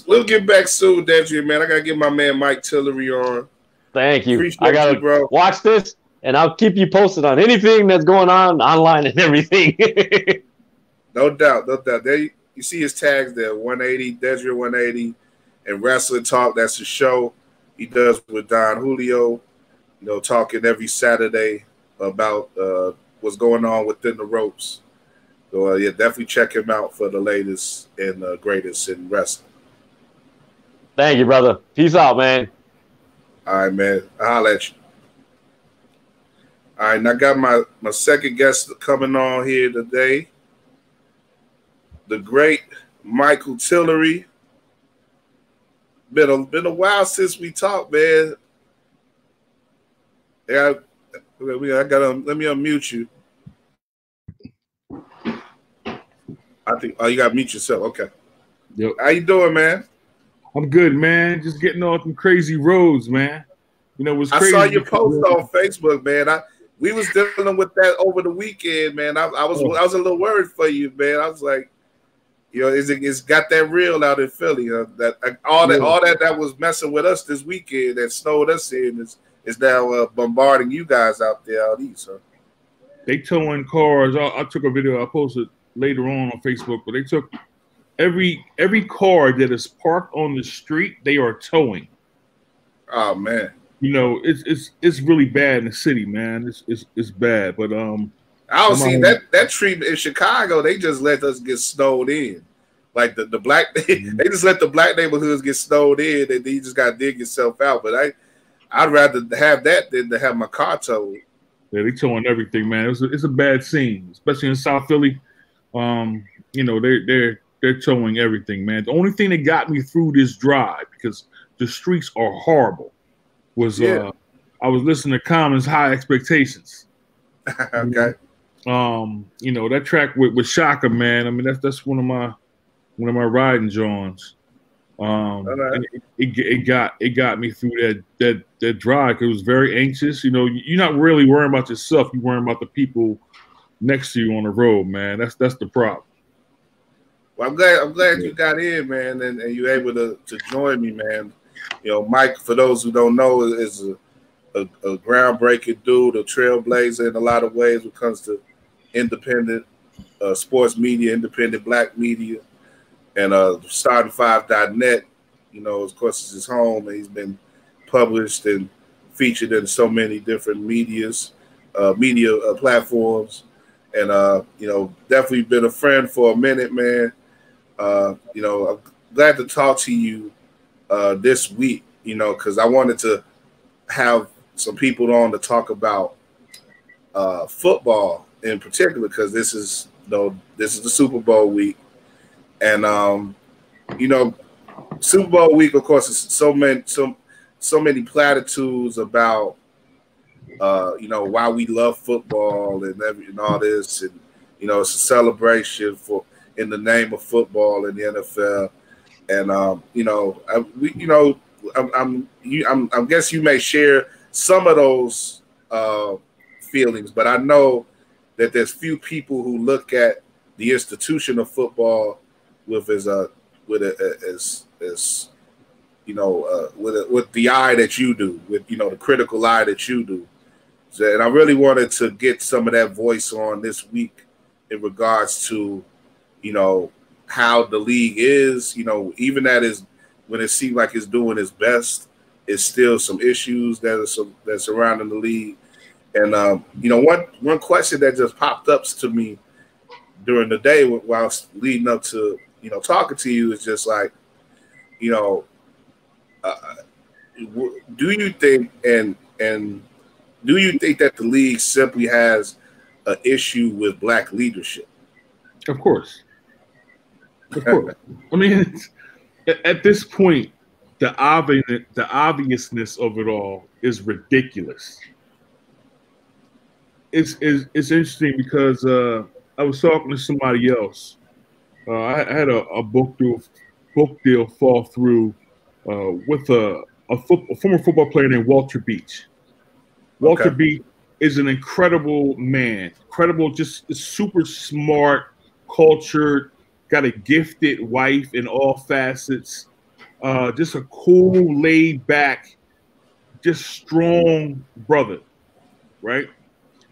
we'll get back soon, Dedrian, man. I gotta get my man Mike Tillery on. Thank you. Appreciate I gotta bro. Watch this, and I'll keep you posted on anything that's going on online and everything. No doubt. There you see his tags there: 180, Dedrian 180, and Wrestling Talk. That's the show he does with Don Julio. You know, talking every Saturday about what's going on within the ropes. So yeah, definitely check him out for the latest and greatest in wrestling. Thank you, brother. Peace out, man. All right, man. I'll holler at you. All right, and I got my second guest coming on here today. The great Michael Tillery. Been a while since we talked, man. Yeah, let me unmute you. I think you gotta mute yourself. Okay. Yep. How you doing, man? I'm good, man. Just getting off some crazy roads, man. You know, what's crazy? I saw your post on Facebook, man. We was dealing with that over the weekend, man. I was a little worried for you, man. I was like, you know, it's got that real out in Philly. That all that was messing with us this weekend that snowed us in is now bombarding you guys out there out east. Huh? They towing cars. I took a video I posted later on Facebook, but they took every car that is parked on the street, they are towing. Oh man. You know, it's really bad in the city, man. It's bad. But I don't see that treatment in Chicago. They just let us get snowed in, like the black. They just let the black neighborhoods get snowed in, and then you just got to dig yourself out. But I'd rather have that than to have my car towed. Yeah, they towing everything, man. It's a bad scene, especially in South Philly. You know, they're towing everything, man. The only thing that got me through this drive, because the streets are horrible, was I was listening to Common's High Expectations. Okay. You know, that track with Shaka, man. I mean, that's one of my riding Johns. Right. It got me through that drive. It was very anxious. You know, you're not really worrying about yourself. You're worrying about the people next to you on the road, man. That's the problem. Well, I'm glad you got in, man, and you're able to join me, man. You know, Mike, for those who don't know, is a groundbreaking dude, a trailblazer in a lot of ways when it comes to independent sports media, independent black media, and Starting5.net, you know, of course, is his home, and he's been published and featured in so many different media platforms, and you know, definitely been a friend for a minute, man. You know, I'm glad to talk to you this week, you know, because I wanted to have some people on to talk about football in particular, because this is the Super Bowl week, and you know, Super Bowl week, of course, is so many platitudes about why we love football and all this, and it's a celebration in the name of football in the NFL, and I guess you may share some of those feelings, but I know that there's few people who look at the institution of football with the eye that you do, with the critical eye that you do. So, and I really wanted to get some of that voice on this week in regards to how the league is. Even when it seems like it's doing its best, it's still some issues that's surrounding the league. And one question that just popped up to me during the day while leading up to talking to you is just like, do you think do you think that the league simply has an issue with black leadership? Of course. I mean, at this point, the obviousness of it all is ridiculous. It's interesting because I was talking to somebody else. I had a book deal fall through with a former football player named Walter Beach. Walter Beach is an incredible man, just super smart, cultured, got a gifted wife in all facets, just a cool, laid back, just strong brother, right?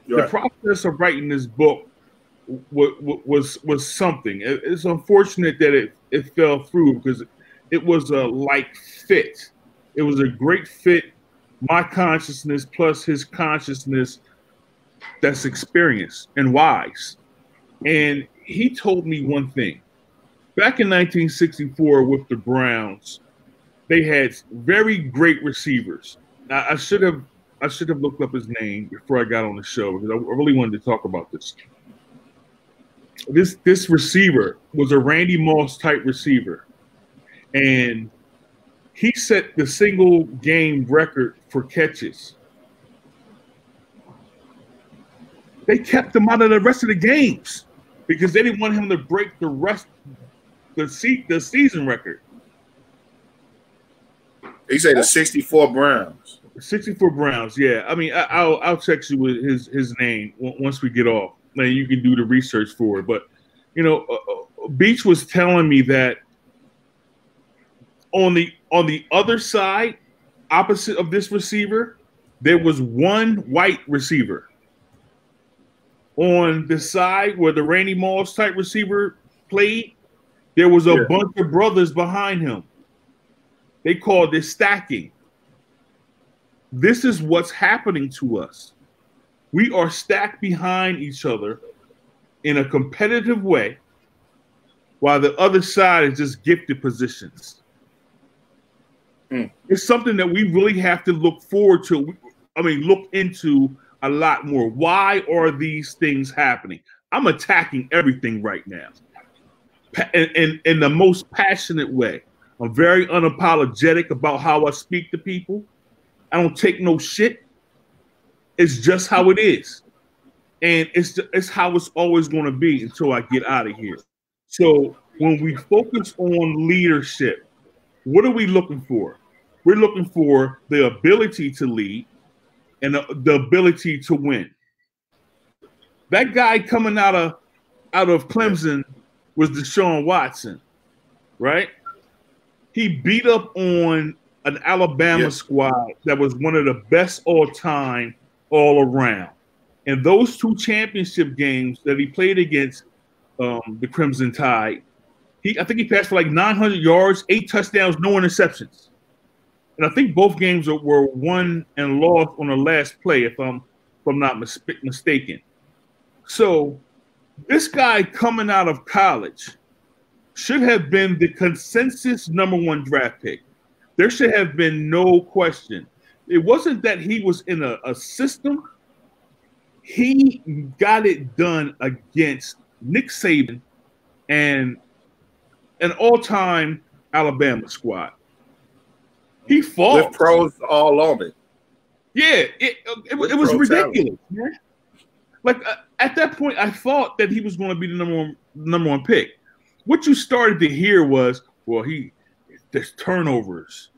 The process of writing this book was something. It's unfortunate that it fell through because it was a like fit. It was a great fit. My consciousness plus his consciousness that's experienced and wise. And he told me one thing. Back in 1964 with the Browns, they had very great receivers. Now, I should have looked up his name before I got on the show because I really wanted to talk about this. This receiver was a Randy Moss type receiver, and he set the single game record for catches. They kept him out of the rest of the games because they didn't want him to break the season record. He said the 64 Browns. 64 Browns, yeah. I mean, I'll text you with his name once we get off. And you can do the research for it. But Beach was telling me that on the other side, opposite of this receiver, there was one white receiver. On the side where the Randy Moss type receiver played, there was a bunch of brothers behind him. They called it stacking. This is what's happening to us. We are stacked behind each other in a competitive way while the other side is just gifted positions. It's something that we really have to look forward to. Look into a lot more. Why are these things happening? I'm attacking everything right now in the most passionate way. I'm very unapologetic about how I speak to people. I don't take no shit. It's just how it is. And it's how it's always going to be until I get out of here. So when we focus on leadership, what are we looking for? We're looking for the ability to lead and the ability to win. That guy coming out of Clemson was Deshaun Watson, right? He beat up on an Alabama squad that was one of the best all time, all around. And those two championship games that he played against the Crimson Tide, I think he passed for like 900 yards, 8 touchdowns, no interceptions. And I think both games were won and lost on the last play, if I'm not mistaken. So this guy coming out of college should have been the consensus #1 draft pick. There should have been no question. It wasn't that he was in a system. He got it done against Nick Saban and an all-time Alabama squad. He fought with pros all on it. Yeah, it was ridiculous, man. Like at that point, I thought that he was going to be the number one pick. What you started to hear was, well, there's turnovers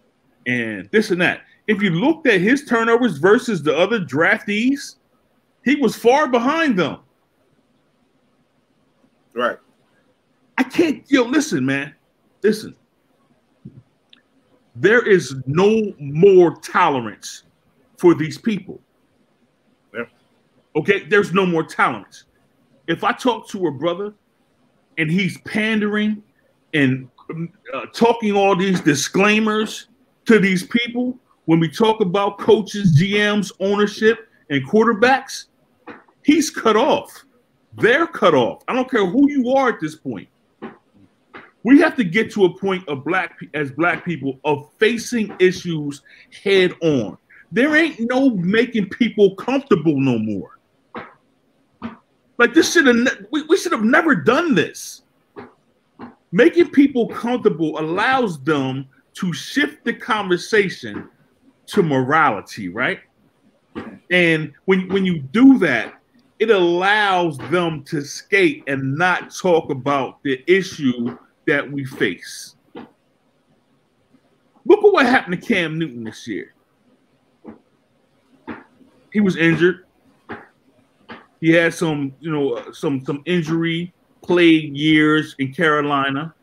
and this and that. If you looked at his turnovers versus the other draftees, he was far behind them. Right. I can't, listen, man. Listen. There is no more tolerance for these people. Yeah. Okay? There's no more tolerance. If I talk to a brother and he's pandering and talking all these disclaimers to these people, when we talk about coaches, GMs, ownership, and quarterbacks, he's cut off. They're cut off. I don't care who you are at this point. We have to get to a point of as black people of facing issues head on. There ain't no making people comfortable no more. Like this we should have never done this. Making people comfortable allows them to shift the conversation to morality, right? And when you do that, it allows them to skate and not talk about the issue that we face. Look at what happened to Cam Newton this year. He was injured. He had some injury plagued years in Carolina.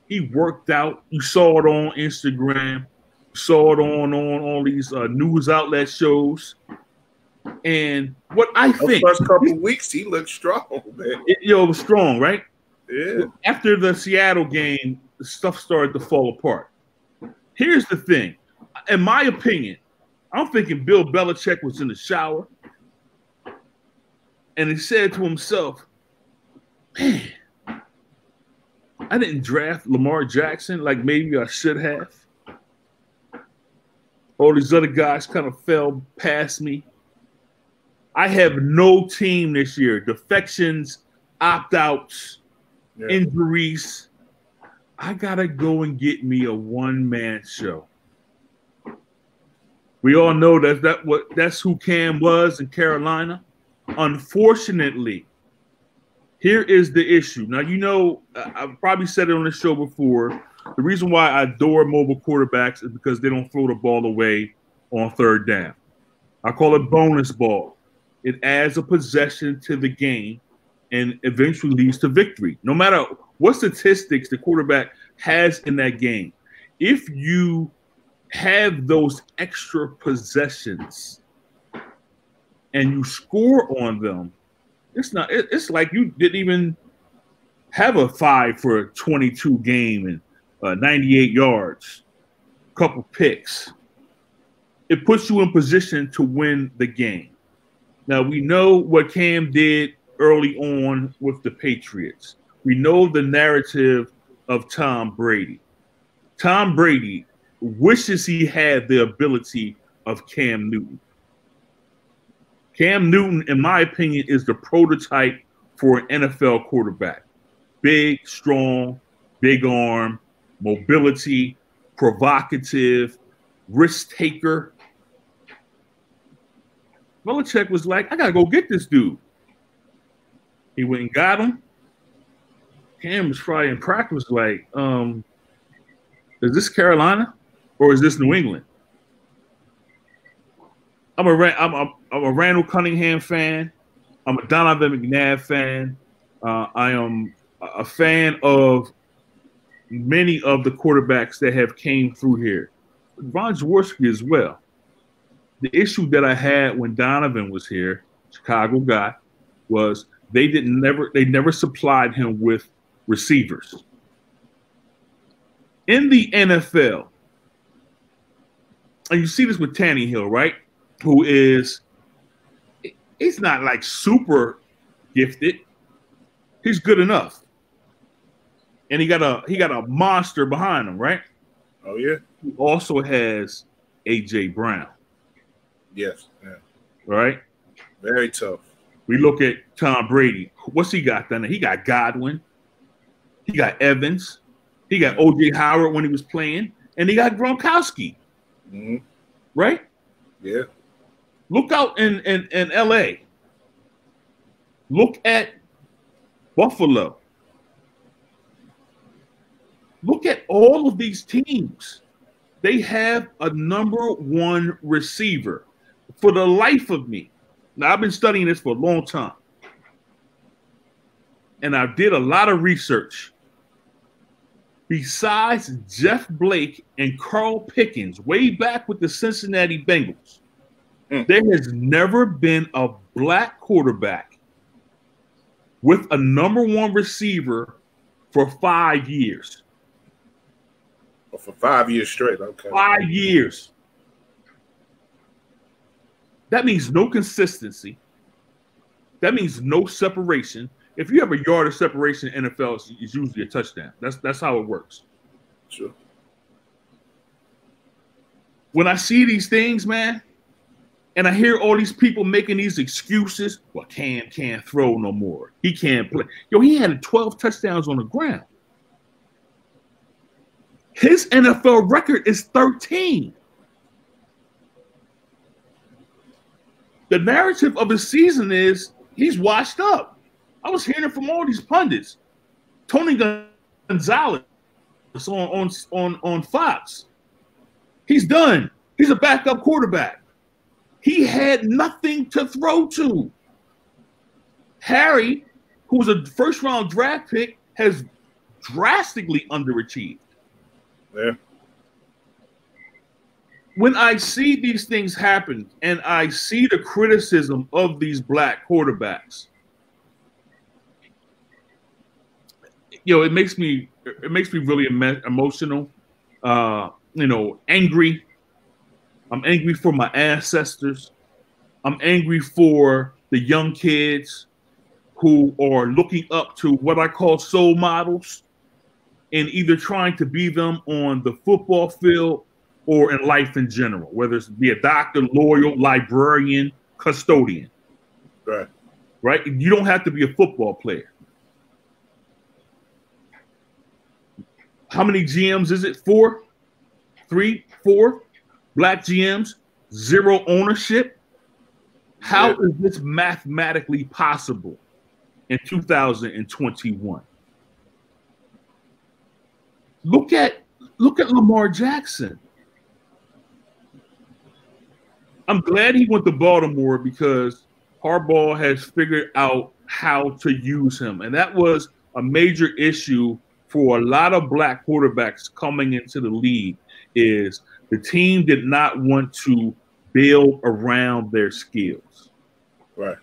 He worked out. You saw it on Instagram. You saw it on all these news outlet shows. And what I think, first couple weeks, he looked strong, man. It was strong, right? Yeah. After the Seattle game, the stuff started to fall apart. Here's the thing. In my opinion, I'm thinking Bill Belichick was in the shower and he said to himself, man, I didn't draft Lamar Jackson like maybe I should have. All these other guys kind of fell past me. I have no team this year. Defections, opt-outs, injuries. I got to go and get me a one-man show. We all know that's who Cam was in Carolina. Unfortunately, here is the issue. Now, I've probably said it on the show before. The reason why I adore mobile quarterbacks is because they don't throw the ball away on third down. I call it bonus ball. It adds a possession to the game and eventually leads to victory. No matter what statistics the quarterback has in that game, if you have those extra possessions and you score on them, it's like you didn't even have a 5 for a 22 game and 98 yards, couple picks. It puts you in position to win the game. Now, we know what Cam did early on with the Patriots. We know the narrative of Tom Brady. Tom Brady wishes he had the ability of Cam Newton. Cam Newton, in my opinion, is the prototype for an NFL quarterback. Big, strong, big arm, mobility, provocative, risk taker. Belichick was like, I got to go get this dude. He went and got him. Cam was probably in practice like, is this Carolina or is this New England? I'm a Randall Cunningham fan. I'm a Donovan McNabb fan. I am a fan of many of the quarterbacks that have came through here. Ron Jaworski as well. The issue that I had when Donovan was here, Chicago guy, was they never supplied him with receivers. In the NFL, and you see this with Tannehill, right? He's not like super gifted. He's good enough. And he got a monster behind him, right? Oh yeah. He also has AJ Brown. Yes. Yeah. Right? Very tough. We look at Tom Brady. What's he got then? He got Godwin. He got Evans. He got O.J. Howard when he was playing, and he got Gronkowski. Mm-hmm. Right? Yeah. Look out in L.A. Look at Buffalo. Look at all of these teams. They have a number one receiver. For the life of me, now I've been studying this for a long time, and I did a lot of research. Besides Jeff Blake and Carl Pickens, way back with the Cincinnati Bengals, there has never been a black quarterback with a number one receiver for 5 years. For 5 years straight, okay. 5 years. That means no consistency. That means no separation. If you have a yard of separation in NFL, it's usually a touchdown. That's how it works. Sure. When I see these things, man, and I hear all these people making these excuses, well, Cam can't throw no more. He can't play. Yo, he had 12 touchdowns on the ground. His NFL record is 13. The narrative of his season is he's washed up. I was hearing it from all these pundits. Tony Gonzalez on Fox. He's done. He's a backup quarterback. He had nothing to throw to. Harry, who was a first-round draft pick, has drastically underachieved. Yeah. When I see these things happen and I see the criticism of these black quarterbacks, it makes me really emotional. Angry. I'm angry for my ancestors. I'm angry for the young kids who are looking up to what I call soul models and either trying to be them on the football field or in life in general, whether it's be a doctor, lawyer, librarian, custodian. Right. Right? You don't have to be a football player. How many GMs is it? 4? 3? 4? Black GMs? 0 ownership? How is this mathematically possible in 2021? Look at Lamar Jackson. I'm glad he went to Baltimore because Harbaugh has figured out how to use him. And that was a major issue for a lot of black quarterbacks coming into the league is the team did not want to build around their skills. Right.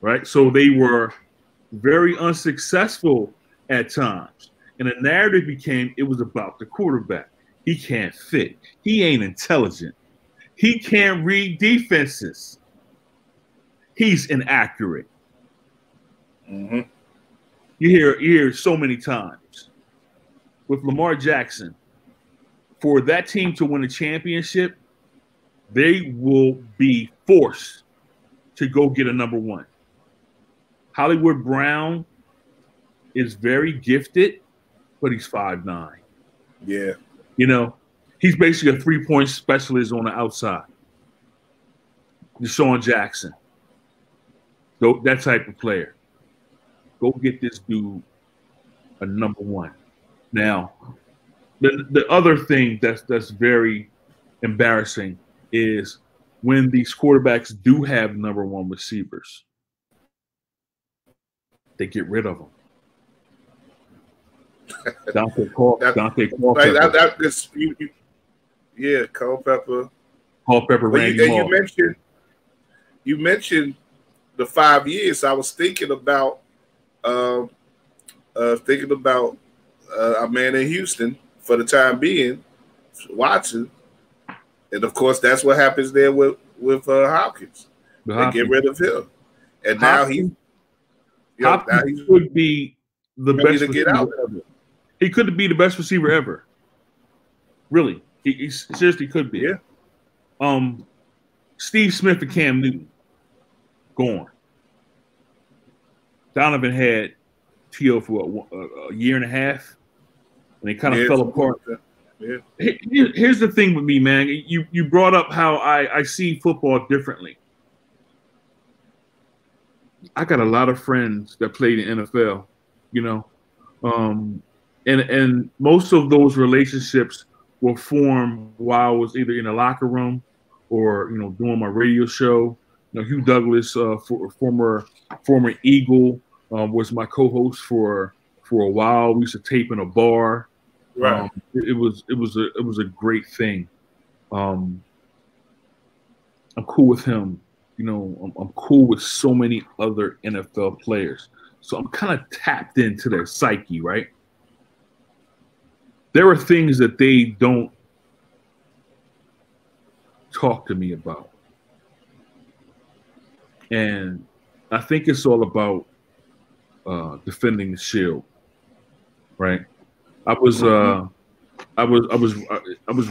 Right. So they were very unsuccessful at times. And the narrative became it was about the quarterback. He can't fit. He ain't intelligent. He can't read defenses. He's inaccurate. Mm-hmm. You hear so many times with Lamar Jackson, for that team to win a championship, they will be forced to go get a number one. Hollywood Brown is very gifted, but he's 5'9". Yeah. He's basically a three-point specialist on the outside. Deshaun Jackson. That type of player. Go get this dude a number one. Now, the other thing that's very embarrassing is when these quarterbacks do have number one receivers, they get rid of them. Dante Culpepper. Yeah, Culpepper. Randy Moss. You mentioned the 5 years. I was thinking about a man in Houston for the time being, Watson, and of course that's what happens there with Hopkins. They get rid of him, and Hopkins could be the best receiver ever. He could be the best receiver ever. Really, he seriously could be. Yeah. Steve Smith and Cam Newton gone. Donovan had T.O. for a year and a half, and they kind of fell apart. Yeah. Here's the thing with me, man. You brought up how I see football differently. I got a lot of friends that played in NFL, you know, and most of those relationships were formed while I was either in the locker room or, you know, doing my radio show. You know, Hugh Douglas, former Eagle, was my co-host for a while. We used to tape in a bar. Right. It was a great thing. I'm cool with him. You know, I'm cool with so many other NFL players. So I'm kind of tapped into their psyche, right? There are things that they don't talk to me about. And I think it's all about defending the shield, right? I was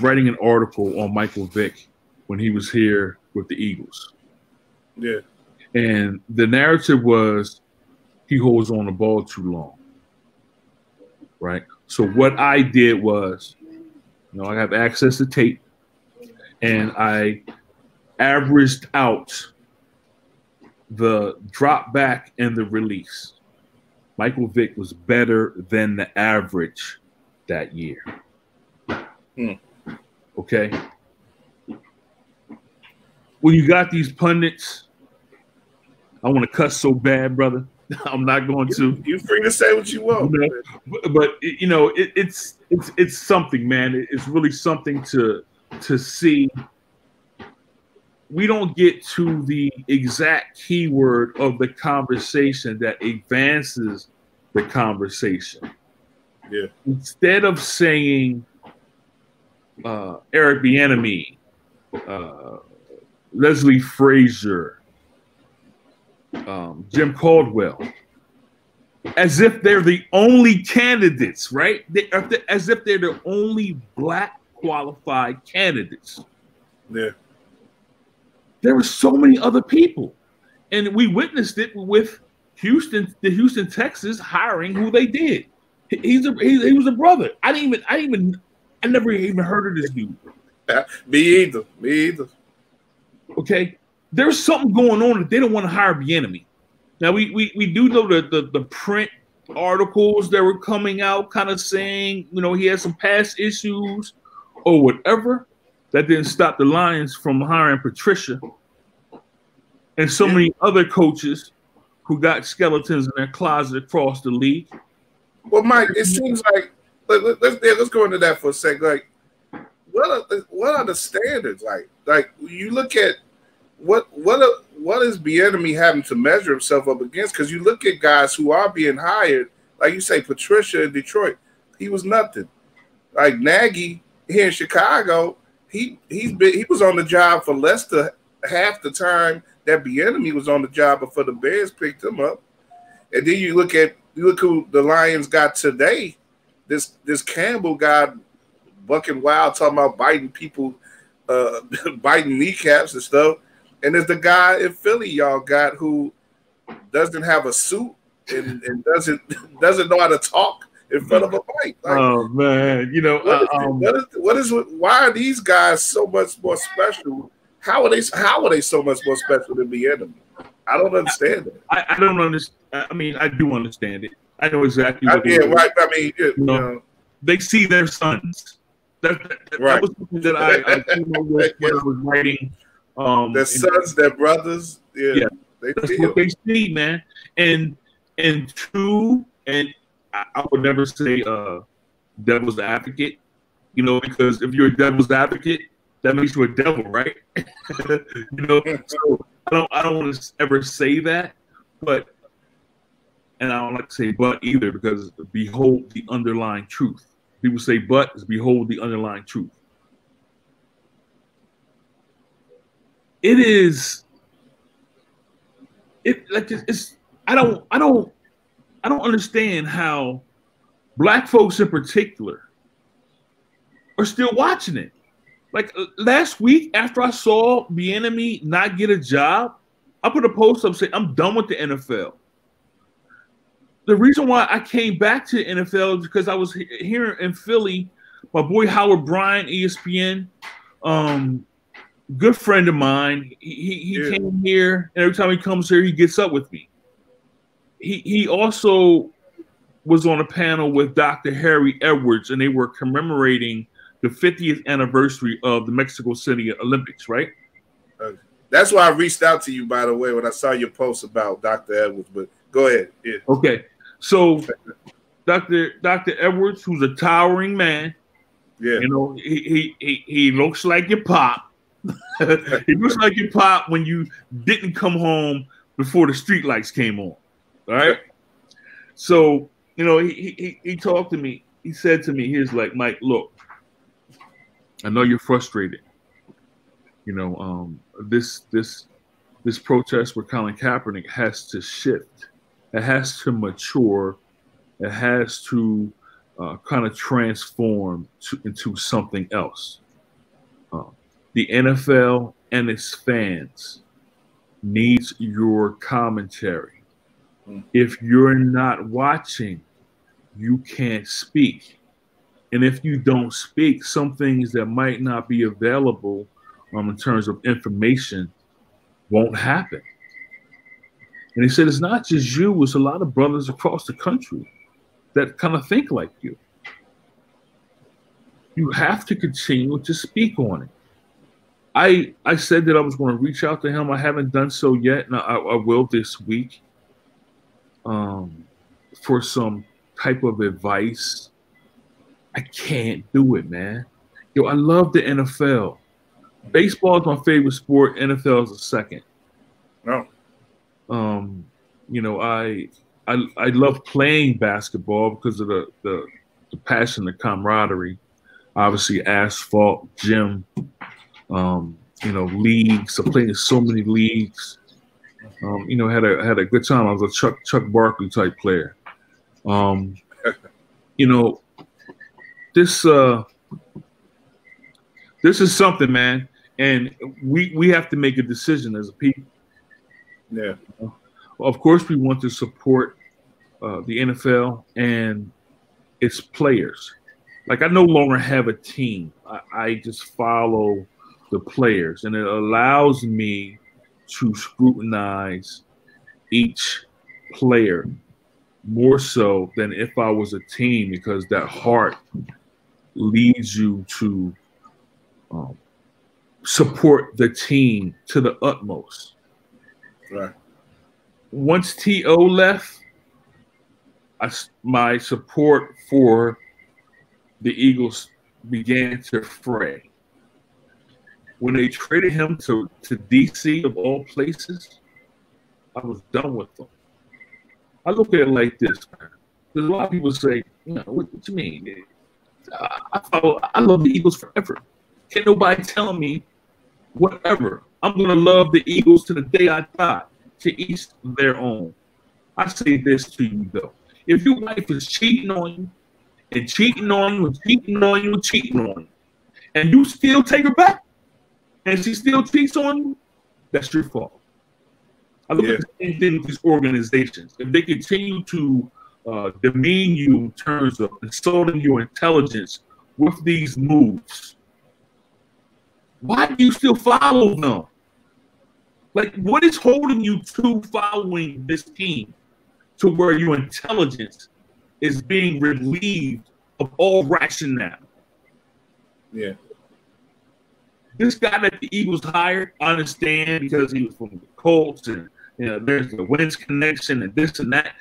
writing an article on Michael Vick when he was here with the Eagles. Yeah. And the narrative was he holds on the ball too long. Right. So what I did was, you know, I have access to tape, and I averaged out the drop back and the release. Michael Vick was better than the average that year. Okay. When you got these pundits, I want to cuss so bad, brother. I'm not going to. You're free to say what you want. You know, but you know, it's something, man. It's really something to see. We don't get to the exact keyword of the conversation that advances the conversation. Yeah. Instead of saying Eric Bieniemy, Leslie Frazier, Jim Caldwell, as if they're the only candidates, right? As if they're the only black qualified candidates. Yeah. There were so many other people, and we witnessed it with the Houston Texans hiring who they did. He was a brother. I never even heard of this dude. Me either. Okay. There's something going on that they don't want to hire Bieniemy. Now we do know the print articles that were coming out kind of saying, you know, he had some past issues or whatever. That didn't stop the Lions from hiring Patricia and so many other coaches who got skeletons in their closet across the league. Well, Mike, it seems like let's go into that for a second. Like, what are the standards? Like you look at what is Bieniemy having to measure himself up against? Because you look at guys who are being hired, like you say, Patricia in Detroit, he was nothing. Like Nagy here in Chicago, he was on the job for less than half the time that Bieniemy was on the job before the Bears picked him up. And then you look who the Lions got today. This Campbell guy, bucking wild, talking about biting people, biting kneecaps and stuff. And there's the guy in Philly y'all got who doesn't have a suit and doesn't know how to talk in front of a mic. Like, oh man, you know, why are these guys so much more special? How are they so much more special than Bieniemy? I don't understand it. I don't understand. I mean, I do understand it. I know exactly what right. I mean, you know, they see their sons. That was something that I came up with when I was writing. Their sons, their brothers, that's what they see, man. And true, and I would never say devil's advocate, you know, because if you're a devil's advocate, that makes you a devil, right? You know, so I don't want to ever say that, but, and I don't like to say but either, because behold the underlying truth. People say but is behold the underlying truth. It's I don't understand how black folks in particular are still watching it. Like last week, after I saw Bieniemy not get a job, I put a post up saying I'm done with the NFL. the reason why I came back to NFL is because I was here in Philly. My boy Howard Bryant, ESPN, good friend of mine. He came here, and every time he comes here, he gets up with me. He also was on a panel with Dr. Harry Edwards, and they were commemorating the 50th anniversary of the Mexico City Olympics, right? That's why I reached out to you, by the way, when I saw your post about Dr. Edwards. But go ahead. Yeah. Okay. So Dr. Edwards, who's a towering man, you know, he looks like your pop. He looks like your pop when you didn't come home before the street lights came on. All right. So, you know, he talked to me. He said to me, he's like, Mike, look, I know you're frustrated. You know, this protest with Colin Kaepernick has to shift. It has to mature. It has to kind of transform into something else. The NFL and its fans needs your commentary. If you're not watching, you can't speak. And if you don't speak, some things that might not be available in terms of information won't happen. And he said, it's not just you, it's a lot of brothers across the country that kind of think like you. You have to continue to speak on it. I said that I was going to reach out to him. I haven't done so yet, and I will this week for some type of advice. I can't do it, man. Yo, I love the NFL. Baseball is my favorite sport. NFL is a second. No. You know, I love playing basketball because of the passion, the camaraderie. Obviously, asphalt, gym, you know, leagues. I played in so many leagues. You know, had a good time. I was a Chuck Barkley type player. You know, this is something, man, and we have to make a decision as a people. Yeah. Of course, we want to support the NFL and its players. Like, I no longer have a team. I just follow the players, and it allows me to scrutinize each player more so than if I was a team, because that heart leads you to support the team to the utmost. Right. Once T.O. left, my support for the Eagles began to fray. When they traded him to D.C., of all places, I was done with them. I look at it like this, man. There's a lot of people say, you know, what you mean? I love the Eagles forever. Can't nobody tell me whatever. I'm going to love the Eagles to the day I die, to each their own. I say this to you, though. If your wife is cheating on you, and cheating on you, and cheating on you, and cheating on you, and you still take her back, and she still cheats on you, that's your fault. I look at the same thing with these organizations. If they continue to demean you in terms of insulting your intelligence with these moves, why do you still follow them? Like, what is holding you to following this team to where your intelligence is being relieved of all rationale? Yeah. This guy that the Eagles hired, I understand, because he was from the Colts, and you know, there's the Wentz connection and this and that.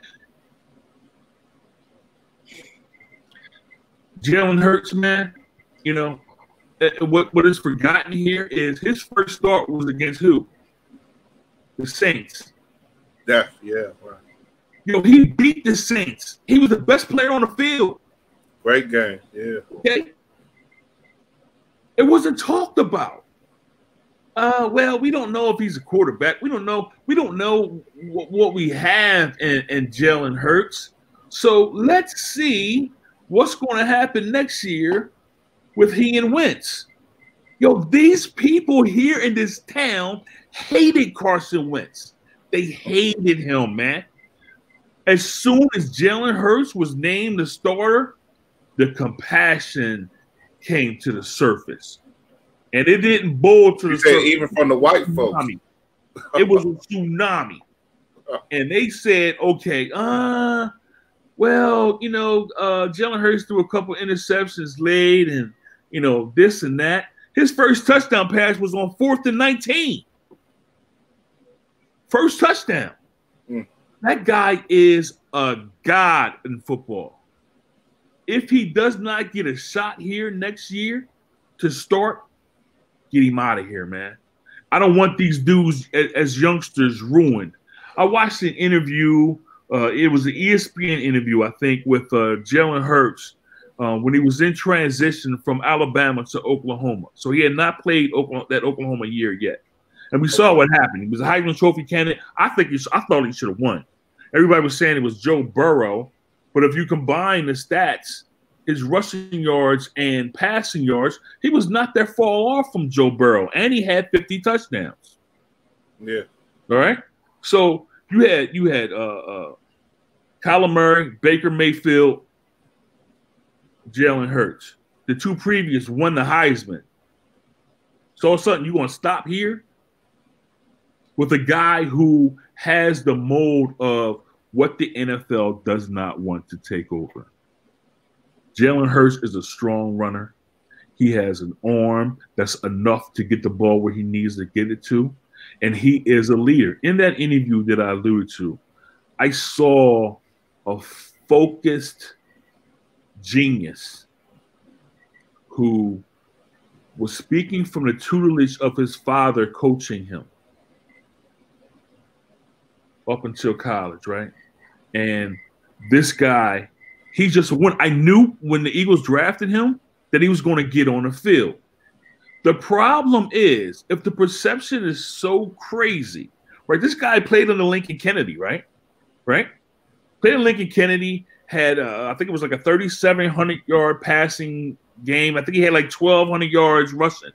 Jalen Hurts, man, you know, what is forgotten here is his first start was against who? The Saints. Yeah, right. You know, he beat the Saints. He was the best player on the field. Great game, yeah. Okay. It wasn't talked about. Well, we don't know if he's a quarterback. We don't know what we have in Jalen Hurts. So let's see what's going to happen next year with he and Wentz. Yo, these people here in this town hated Carson Wentz. They hated him, man. As soon as Jalen Hurts was named the starter, the compassion came to the surface. And it didn't boil to the surface. Even from the white folks. It was a tsunami. And they said, okay, well, Jalen Hurts threw a couple interceptions late and, this and that. His first touchdown pass was on 4th and 19. First touchdown. That guy is a god in football. If he does not get a shot here next year to start, get him out of here, man. I don't want these dudes as youngsters ruined. I watched an interview. It was an ESPN interview, I think, with Jalen Hurts when he was in transition from Alabama to Oklahoma. So he had not played that Oklahoma year yet. And we saw what happened. He was a Heisman Trophy candidate. I thought he should have won. Everybody was saying it was Joe Burrow. But if you combine the stats, his rushing yards and passing yards, he was not that far off from Joe Burrow. And he had 50 touchdowns. Yeah. All right? So you had Kyler Murray, Baker Mayfield, Jalen Hurts. The two previous won the Heisman. So all of a sudden, you're going to stop here with a guy who has the mold of what the NFL does not want to take over. Jalen Hurts is a strong runner. He has an arm that's enough to get the ball where he needs to get it to. And he is a leader. In that interview that I alluded to, I saw a focused genius who was speaking from the tutelage of his father coaching him up until college, right? And this guy, he just went. I knew when the Eagles drafted him that he was going to get on the field. The problem is, if the perception is so crazy, right? This guy played under Lincoln Kennedy, right? Right? Played under Lincoln Kennedy, had, I think it was like a 3,700-yard passing game. I think he had like 1,200 yards rushing.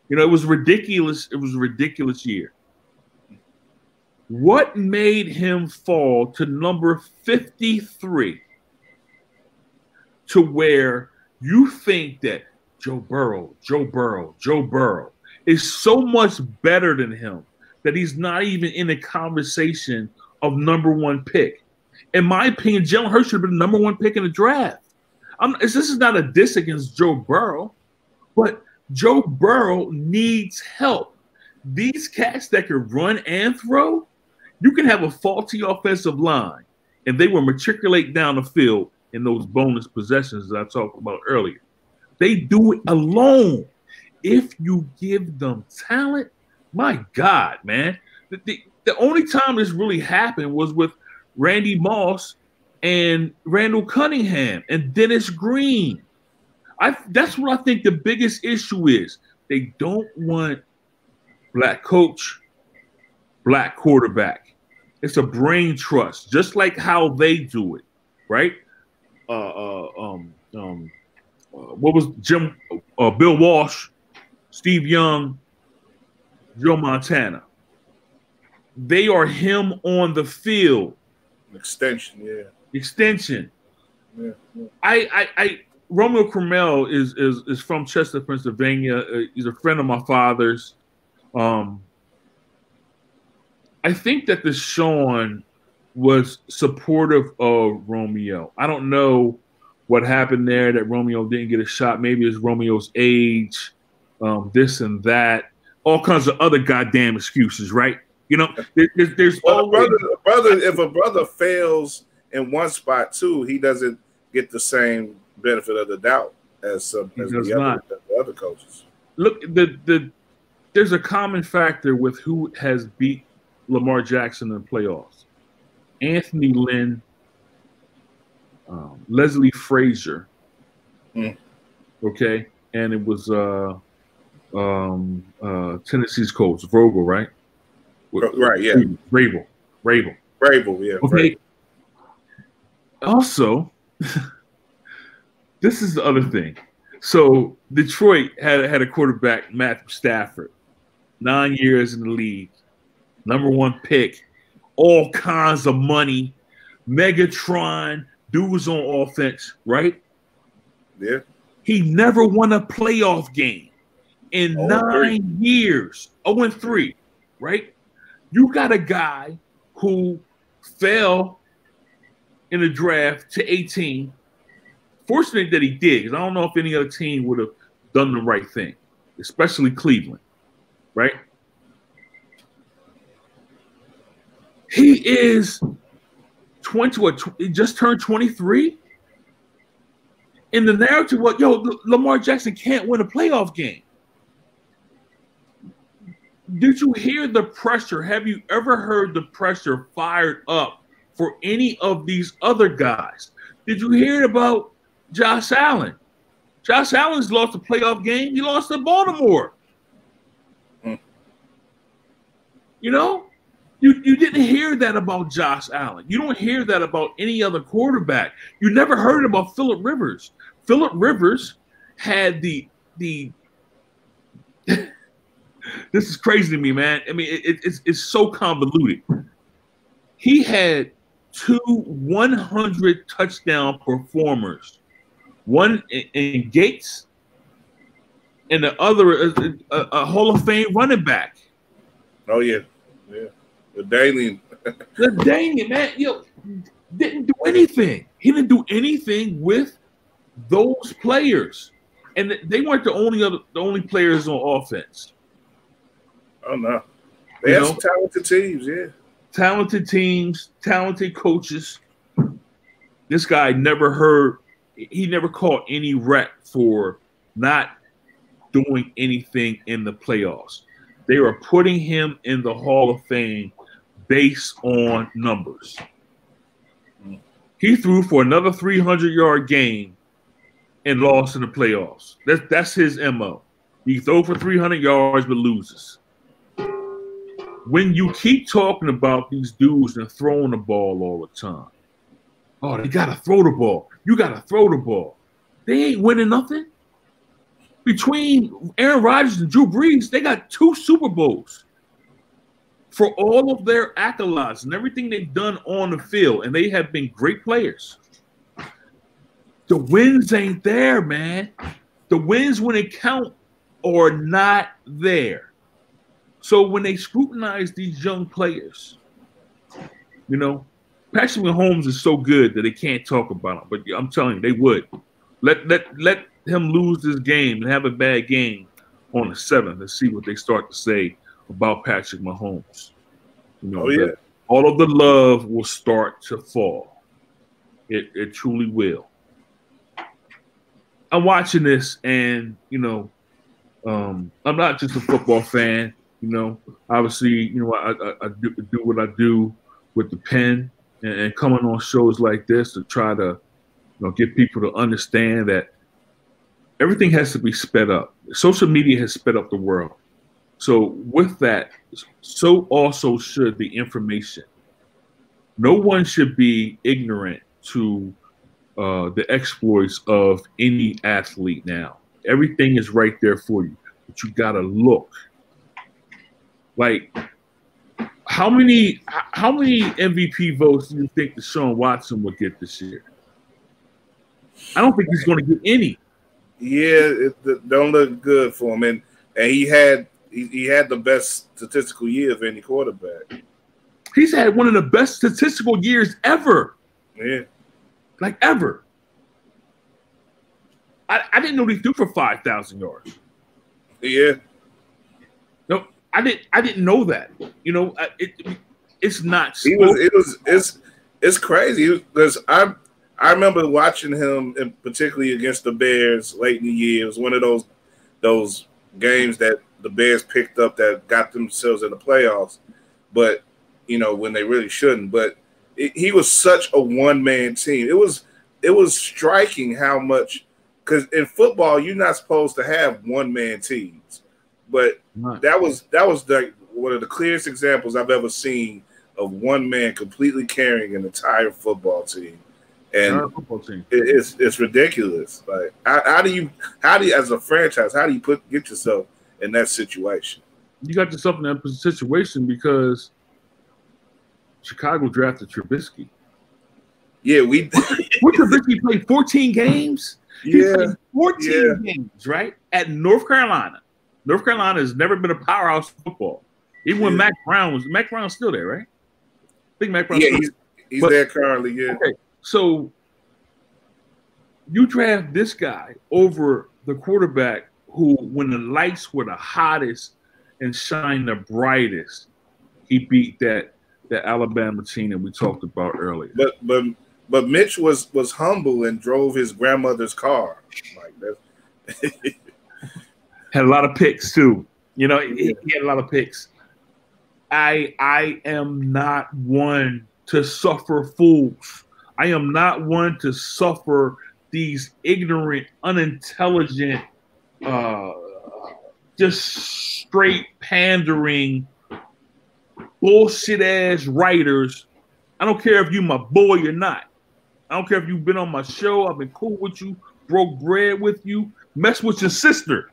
It was ridiculous. It was a ridiculous year. What made him fall to number 53 to where you think that Joe Burrow is so much better than him that he's not even in the conversation of number one pick? In my opinion, Jalen Hurts should have been the number one pick in the draft. This is not a diss against Joe Burrow, but Joe Burrow needs help. These cats that can run and throw, you can have a faulty offensive line, and they will matriculate down the field in those bonus possessions that I talked about earlier. They do it alone. If you give them talent, my God, man. The only time this really happened was with Randy Moss and Randall Cunningham and Dennis Green. That's what I think the biggest issue is. They don't want black coach, black quarterback. It's a brain trust, just like how they do it, right? What was Bill Walsh, Steve Young, Joe Montana? They are him on the field. Extension, yeah. Extension. Yeah. Romeo Cromwell is from Chester, Pennsylvania. He's a friend of my father's. I think that the Sean was supportive of Romeo. I don't know what happened there that Romeo didn't get a shot. Maybe it's Romeo's age, this and that. All kinds of other goddamn excuses, right? There's always if a brother fails in one spot too, he doesn't get the same benefit of the doubt as the other coaches. Look, there's a common factor with who has beat Lamar Jackson in the playoffs. Anthony Lynn, Leslie Frazier, okay, and it was Tennessee's coach Vogel, right? Right, yeah. Rabel, yeah. Okay. Right. Also, this is the other thing. So Detroit had a quarterback, Matthew Stafford, 9 years in the league, number one pick, all kinds of money. Megatron, dudes on offense, right? Yeah. He never won a playoff game in 0-3. 9 years. 0-3, right? You got a guy who fell in the draft to 18. Fortunate that he did, because I don't know if any other team would have done the right thing, especially Cleveland, right? He is 20, he just turned 23. In the narrative, Lamar Jackson can't win a playoff game. Did you hear the pressure? Have you ever heard the pressure fired up for any of these other guys? Did you hear about Josh Allen? Josh Allen's lost a playoff game. He lost to Baltimore. You know? You didn't hear that about Josh Allen. You don't hear that about any other quarterback. You never heard about Phillip Rivers. Phillip Rivers had the this is crazy to me, man. I mean, it's so convoluted. He had 2 100 touchdown performers, one in Gates and the other a Hall of Fame running back. Oh yeah, yeah. The Danian. The Danian, man, didn't do anything. He didn't do anything with those players, and they weren't the only players on offense. Oh no, they have some talented teams, yeah. Talented teams, talented coaches. This guy never caught any rep for not doing anything in the playoffs. They are putting him in the Hall of Fame based on numbers. He threw for another 300-yard game and lost in the playoffs. That's his MO. He throws for 300 yards but loses. When you keep talking about these dudes and throwing the ball all the time, oh, they got to throw the ball. You got to throw the ball. They ain't winning nothing. Between Aaron Rodgers and Drew Brees, they got 2 Super Bowls for all of their accolades and everything they've done on the field, and they have been great players. The wins ain't there, man. The wins when it count are not there. So when they scrutinize these young players, Patrick Mahomes is so good that they can't talk about him. But I'm telling you, they would. Let him lose this game and have a bad game on the 7th and see what they start to say about Patrick Mahomes. All of the love will start to fall. It truly will. I'm watching this, and I'm not just a football fan. Obviously, I do what I do with the pen and coming on shows like this to try to, get people to understand that everything has to be sped up. Social media has sped up the world. So with that, so also should the information. No one should be ignorant to the exploits of any athlete now. Everything is right there for you, but you got to look. Like, how many MVP votes do you think Deshaun Watson will get this year? I don't think he's going to get any. Yeah, it don't look good for him, and he had the best statistical year of any quarterback. He's had one of the best statistical years ever. Yeah, like ever. I didn't know he threw for 5,000 yards. Yeah. No, I didn't know that. It's not. It's crazy because I remember watching him, and particularly against the Bears late in the year. It was one of those games that the Bears picked up that got themselves in the playoffs, but when they really shouldn't. But he was such a one-man team. It was striking how much, because in football you're not supposed to have one-man teams, but that was one of the clearest examples I've ever seen of one man completely carrying an entire football team. And it's ridiculous. Like, how do you as a franchise, how do you get yourself in that situation? You got yourself in that situation because Chicago drafted Trubisky. Yeah, we Trubisky played 14 games. He played 14 games, right? At North Carolina. North Carolina has never been a powerhouse football. Even when Mac Brown's still there, right? I think Mac Brown's he's there currently, Okay, so you draft this guy over the quarterback who, when the lights were the hottest and shined the brightest, he beat that Alabama team that we talked about earlier. But Mitch was humble and drove his grandmother's car. Like that. Had a lot of picks too. You know, he had a lot of picks. I am not one to suffer fools. I am not one to suffer these ignorant, unintelligent, just straight pandering, bullshit ass writers. I don't care if you my boy or not. I don't care if you've been on my show. I've been cool with you, broke bread with you, mess with your sister.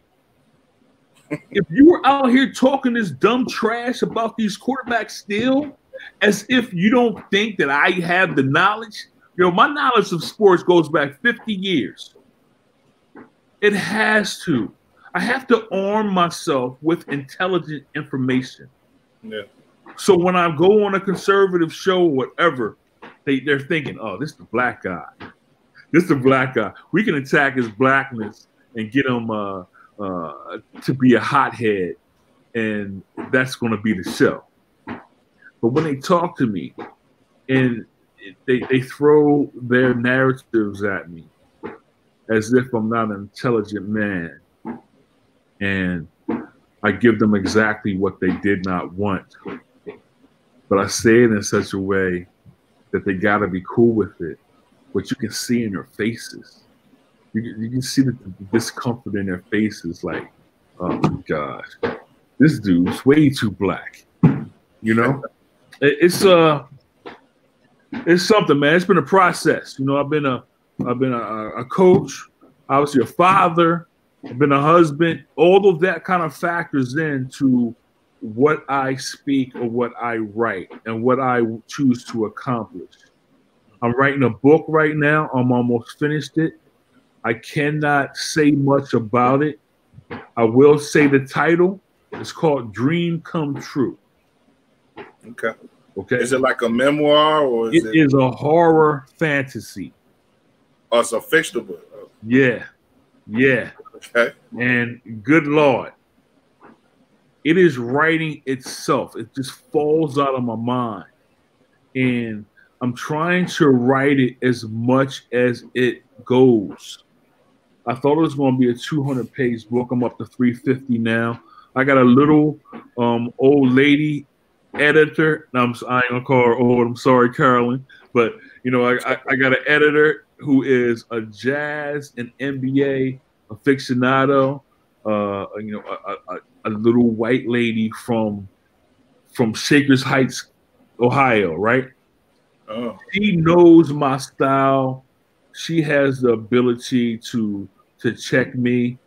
If you were out here talking this dumb trash about these quarterbacks still, as if you don't think that I have the knowledge, my knowledge of sports goes back 50 years. It has to. I have to arm myself with intelligent information. Yeah. So when I go on a conservative show or whatever, they're thinking, oh, this is the black guy. This is the black guy. We can attack his blackness and get him to be a hothead, and that's going to be the show. But when they talk to me and they throw their narratives at me as if I'm not an intelligent man, and I give them exactly what they did not want, but I say it in such a way that they got to be cool with it. But you can see in their faces. You can see the discomfort in their faces, like, oh my gosh, this dude's way too black. You know, it's something, man. It's been a process. I've been a coach, obviously a father. I've been a husband. All of that kind of factors into what I speak or what I write and what I choose to accomplish. I'm writing a book right now. I'm almost finished it. I cannot say much about it. I will say the title. It's called Dream Come True. Okay. Okay. Is it like a memoir or it is a horror fantasy? Oh, it's a fictional book. Yeah. Yeah. Okay. And good Lord, it is writing itself. It just falls out of my mind. And I'm trying to write it as much as it goes. I thought it was going to be a 200-page book. I'm up to 350 now. I got a little old lady editor. I ain't gonna call her old. I'm sorry, Carolyn, but I got an editor who is a jazz and NBA aficionado. A little white lady from Shakers Heights, Ohio, right? Oh. She knows my style. She has the ability to check me.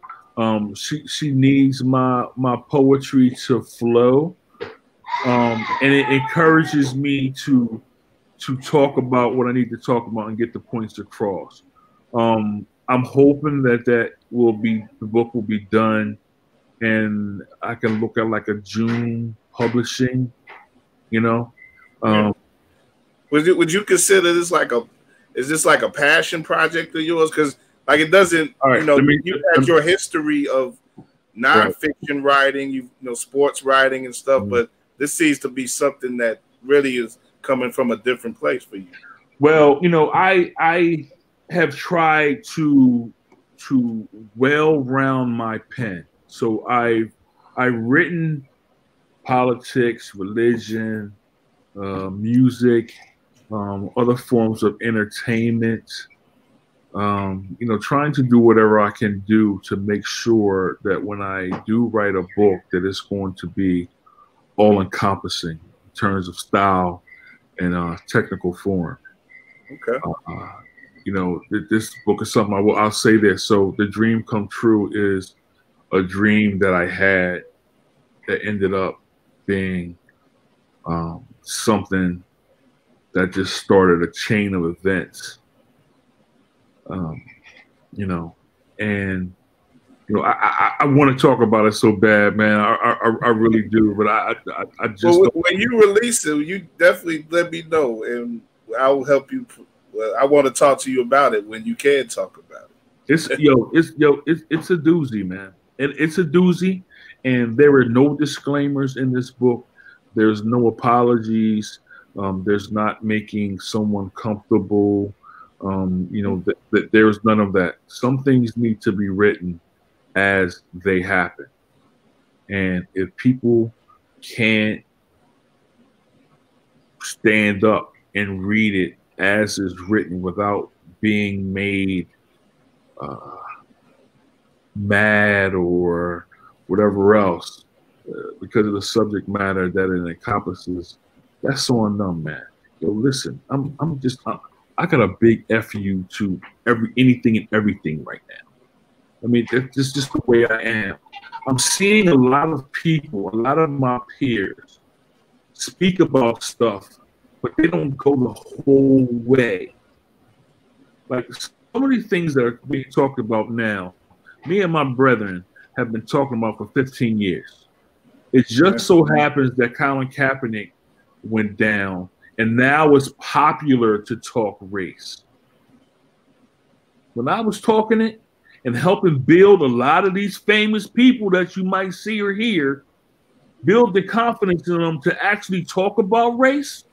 She needs my poetry to flow, and it encourages me to talk about what I need to talk about and get the points across. I'm hoping that the book will be done, and I can look at like a June publishing. Would you consider this is this like a passion project of yours? Because like it doesn't, right, you had your history of nonfiction writing, sports writing and stuff, but this seems to be something that really is coming from a different place for you. Well, I have tried to well-round my pen. So I've written politics, religion, music, other forms of entertainment, trying to do whatever I can do to make sure that when I do write a book that it's going to be all-encompassing in terms of style and technical form. Okay. This book is something I'll say this. So the Dream Come True is a dream that I had that ended up being something that just started a chain of events. You know, and you know, I want to talk about it so bad, man. I really do, but I just when you release it, you definitely let me know, and I'll help you. Well, I want to talk to you about it when you can talk about it. It's a doozy, man. It's a doozy, and there are no disclaimers in this book. There's no apologies. There's not making someone comfortable. You know, that there's none of that. Some things need to be written as they happen. And if people can't stand up and read it as is written without being made mad or whatever else because of the subject matter that it encompasses, that's on them, man. Yo, listen, I got a big F you to anything and everything right now. I mean, it's just the way I am. I'm seeing a lot of people, a lot of my peers, speak about stuff, but they don't go the whole way. Like some of these things that are being talked about now, me and my brethren have been talking about for 15 years. It just so happens that Colin Kaepernick went down, and now it's popular to talk race. When I was talking it and helping build a lot of these famous people that you might see or hear, build the confidence in them to actually talk about race.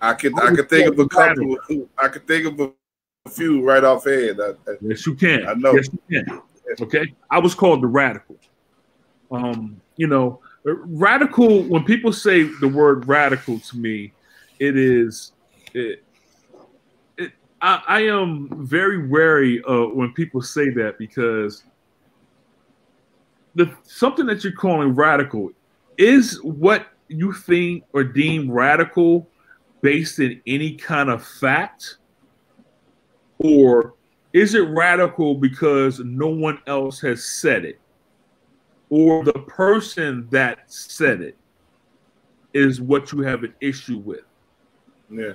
I could think of a couple. I could think of a few right off hand. Yes, you can. I know. Yes, you can. Okay, I was called the radical. You know, radical. When people say the word radical to me, I am very wary of when people say that, because something that you're calling radical is what you think or deem radical based in any kind of fact, or is it radical because no one else has said it, or the person that said it is what you have an issue with? Yeah.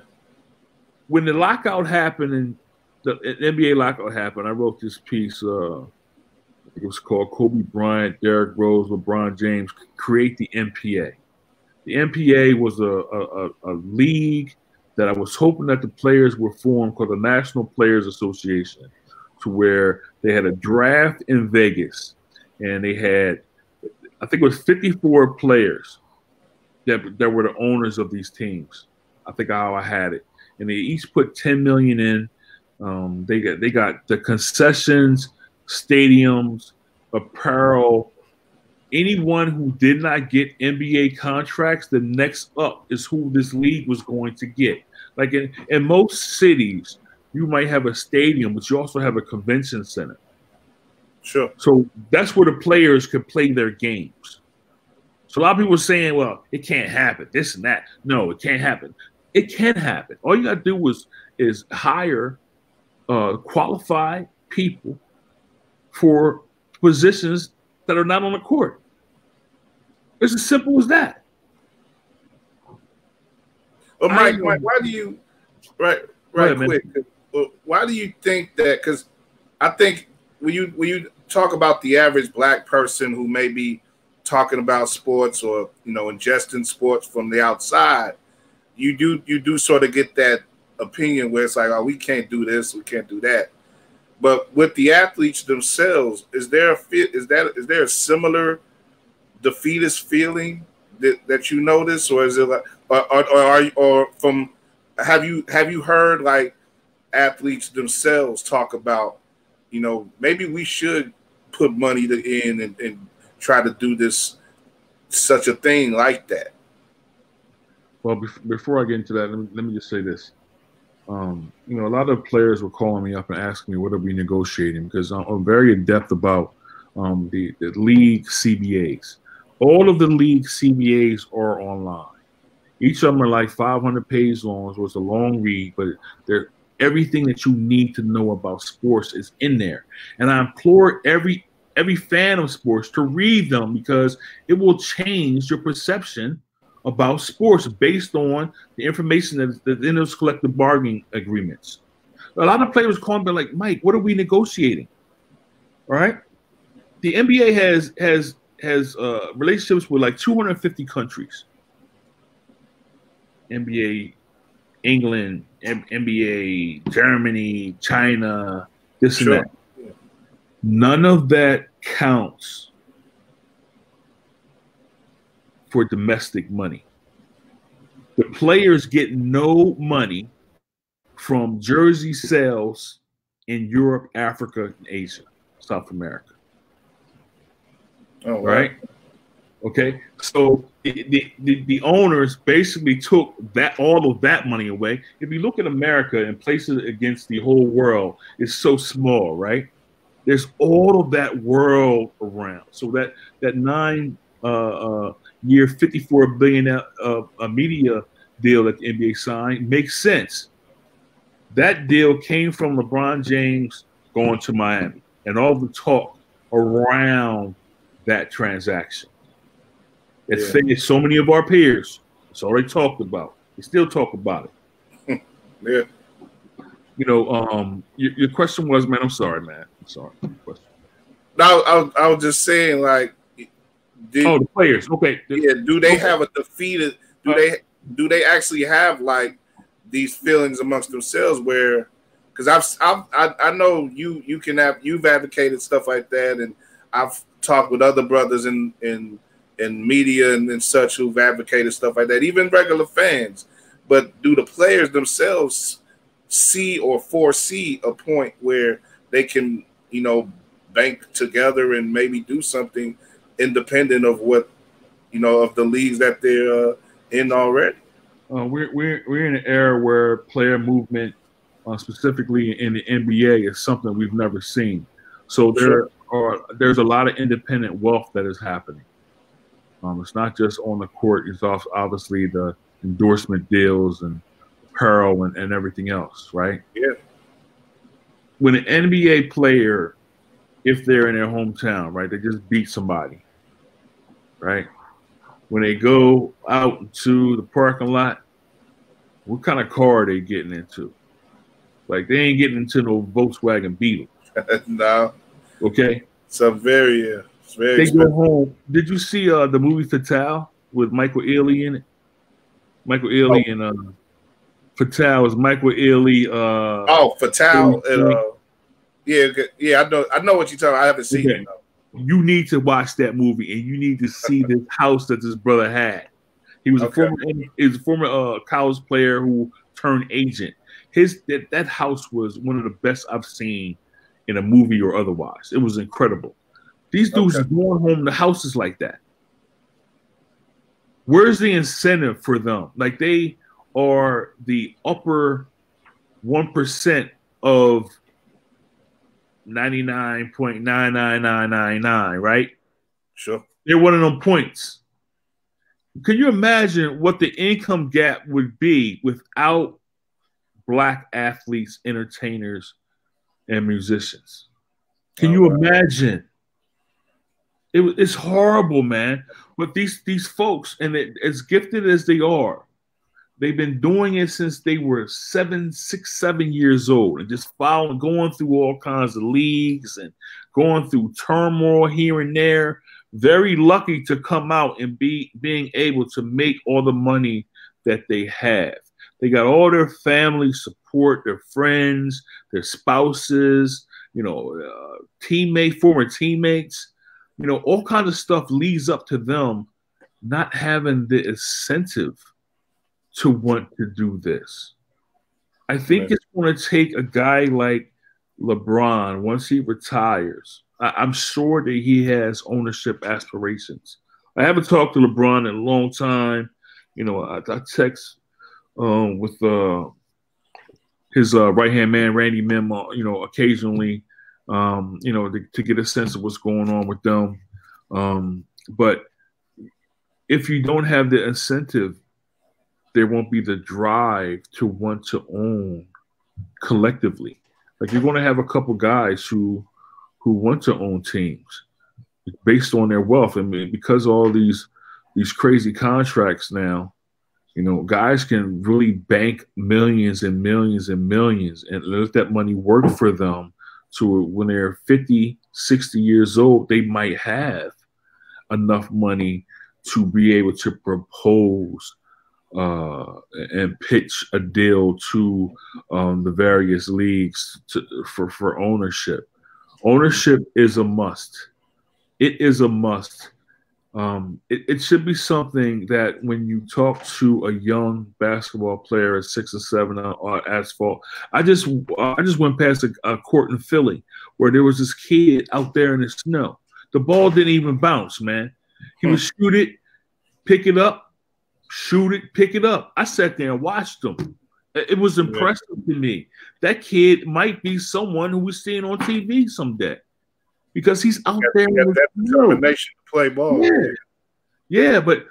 When the lockout happened and the NBA lockout happened, I wrote this piece. It was called Kobe Bryant, Derrick Rose, LeBron James Create the NBA. The NBA was a league that I was hoping that the players would form, called the National Players Association, to where they had a draft in Vegas, and they had, I think it was 54 players that were the owners of these teams. I think how I had it. And they each put $10 million in. They got the concessions, stadiums, apparel. Anyone who did not get NBA contracts, the next up is who this league was going to get. Like in most cities, you might have a stadium, but you also have a convention center. Sure. So that's where the players could play their games. So a lot of people are saying, well, it can't happen, this and that. No, it can't happen. It can happen. All you got to do is hire qualified people for positions that are not on the court. It's as simple as that. Well, Mike, why do you why do you think that? Because I think when you talk about the average black person who may be talking about sports or ingesting sports from the outside, you do sort of get that opinion where it's like, oh, we can't do this, we can't do that. But with the athletes themselves, is there a similar defeatist feeling that you notice, or is it like, or from have you heard like athletes themselves talk about, maybe we should put money in and try to do this, such a thing like that? Well, before I get into that, let me just say this. A lot of players were calling me up and asking me what are we negotiating, because I'm very adept about the league CBAs. All of the league CBAs are online. Each of them are like 500 pages long, so it's a long read, but everything that you need to know about sports is in there. And I implore every fan of sports to read them, because it will change your perception about sports based on the information that's in those collective bargaining agreements. A lot of players call me like, Mike, what are we negotiating? All right. The NBA has relationships with like 250 countries. NBA, England, NBA, Germany, China, this and that. None of that counts for domestic money. The players get no money from jersey sales in Europe, Africa, and Asia, South America. Oh, right. Okay. So the owners basically took all of that money away. If you look at America and place it against the whole world, it's so small, right? There's all of that world around. So that 9 year, $54 billion media deal that the NBA signed makes sense. That deal came from LeBron James going to Miami and all the talk around that transaction. It finished so many of our peers. It's already talked about. They still talk about it. Yeah. You know, your question was, man, I'm sorry, man. I'm sorry. No, I was just saying, like, the players. Okay. Yeah. Do they have a defeated? Do they actually have like these feelings amongst themselves where? Because I know you've advocated stuff like that, and I've talked with other brothers in media and such who've advocated stuff like that, even regular fans. But do the players themselves see or foresee a point where they can, bank together and maybe do something independent of what, of the leagues that they're in already? We're in an era where player movement, specifically in the NBA, is something we've never seen. So there's a lot of independent wealth that is happening. It's not just on the court. It's also obviously the endorsement deals and apparel and everything else, right? Yeah. When an NBA player, if they're in their hometown, right, they just beat somebody, right? When they go out into the parking lot, what kind of car are they getting into? Like, they ain't getting into no Volkswagen Beetle. No. Okay? So very they expensive. Go home. Did you see the movie Fatale with Michael Ealy in it? Michael Ealy and Fatale is Michael Ealy. Fatale. I know what you're talking about. I haven't seen it though. You need to watch that movie, and you need to see this house that this brother had. He was a former college player who turned agent. That house was one of the best I've seen in a movie or otherwise. It was incredible. These dudes are going home to houses like that. Where's the incentive for them? Like, they are the upper 1% of 99.99999, right? Sure. They're one of them points. Can you imagine what the income gap would be without Black athletes, entertainers, and musicians? Can you imagine? It's horrible, man. But these folks, and as gifted as they are, they've been doing it since they were 6, 7 years old, and just going through all kinds of leagues and going through turmoil here and there. Very lucky to come out and being able to make all the money that they have. They got all their family support, their friends, their spouses, former teammates. All kinds of stuff leads up to them not having the incentive to want to do this. I think it's going to take a guy like LeBron, once he retires. I'm sure that he has ownership aspirations. I haven't talked to LeBron in a long time. I text with his right-hand man, Randy Mim, occasionally, to get a sense of what's going on with them. But if you don't have the incentive, there won't be the drive to want to own collectively. Like, you're going to have a couple guys who want to own teams based on their wealth. I mean, because all these these crazy contracts now, you know, guys can really bank millions and millions and millions and let that money work for them to when they're 50, 60 years old, they might have enough money to be able to propose and pitch a deal to the various leagues for ownership. Ownership is a must. It is a must. It should be something that when you talk to a young basketball player at 6 or 7 on asphalt, I just went past a court in Philly where there was this kid out there in the snow. The ball didn't even bounce, man. He would shoot it, pick it up, shoot it, pick it up. I sat there and watched him. It was impressive to me. That kid might be someone who we're seeing on TV someday because he's out there. That determination to play ball. Yeah, but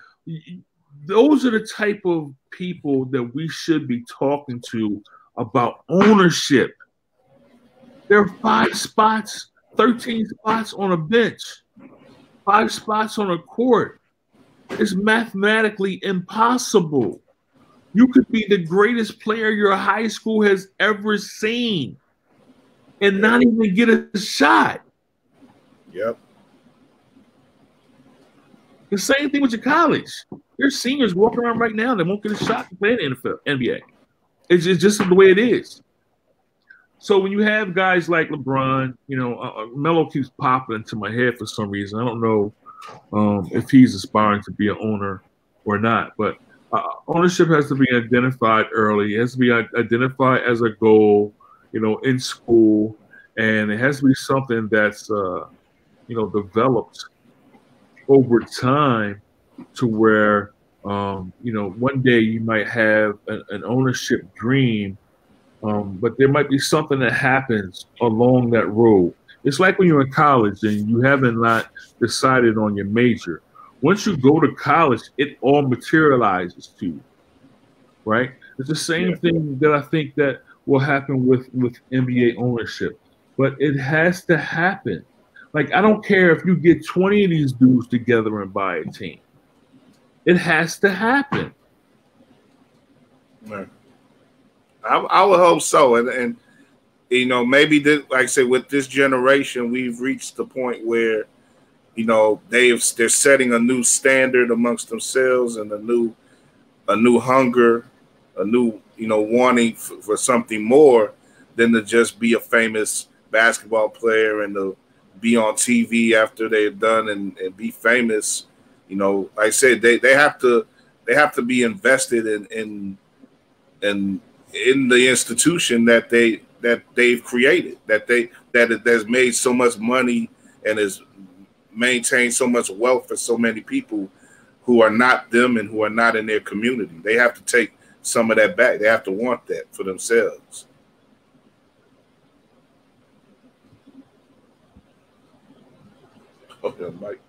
those are the type of people that we should be talking to about ownership. There are 5 spots, 13 spots on a bench, 5 spots on a court. It's mathematically impossible. You could be the greatest player your high school has ever seen and not even get a shot. Yep. The same thing with your college. There's seniors walking around right now that won't get a shot to play in the NFL, NBA. It's just the way it is. So when you have guys like LeBron, you know, Melo keeps popping into my head for some reason. I don't know if he's aspiring to be an owner or not, but ownership has to be identified early. It has to be identified as a goal, you know, in school, and it has to be something that's, you know, developed over time to where, you know, one day you might have an ownership dream, but there might be something that happens along that road. It's like when you're in college and you haven't not decided on your major. Once you go to college, it all materializes to you, right? It's the same thing that I think that will happen with NBA ownership, but it has to happen. Like, I don't care if you get 20 of these dudes together and buy a team. It has to happen. Right. I would hope so. And you know, maybe this, like I said, with this generation, we've reached the point where, you know, they're setting a new standard amongst themselves and a new hunger, a new, you know, wanting for something more than to just be a famous basketball player and to be on TV after they're done and be famous. You know, like I said, they have to be invested in the institution that they've created, that has made so much money and has maintained so much wealth for so many people who are not them and who are not in their community. They have to take some of that back. They have to want that for themselves. Okay, Mike.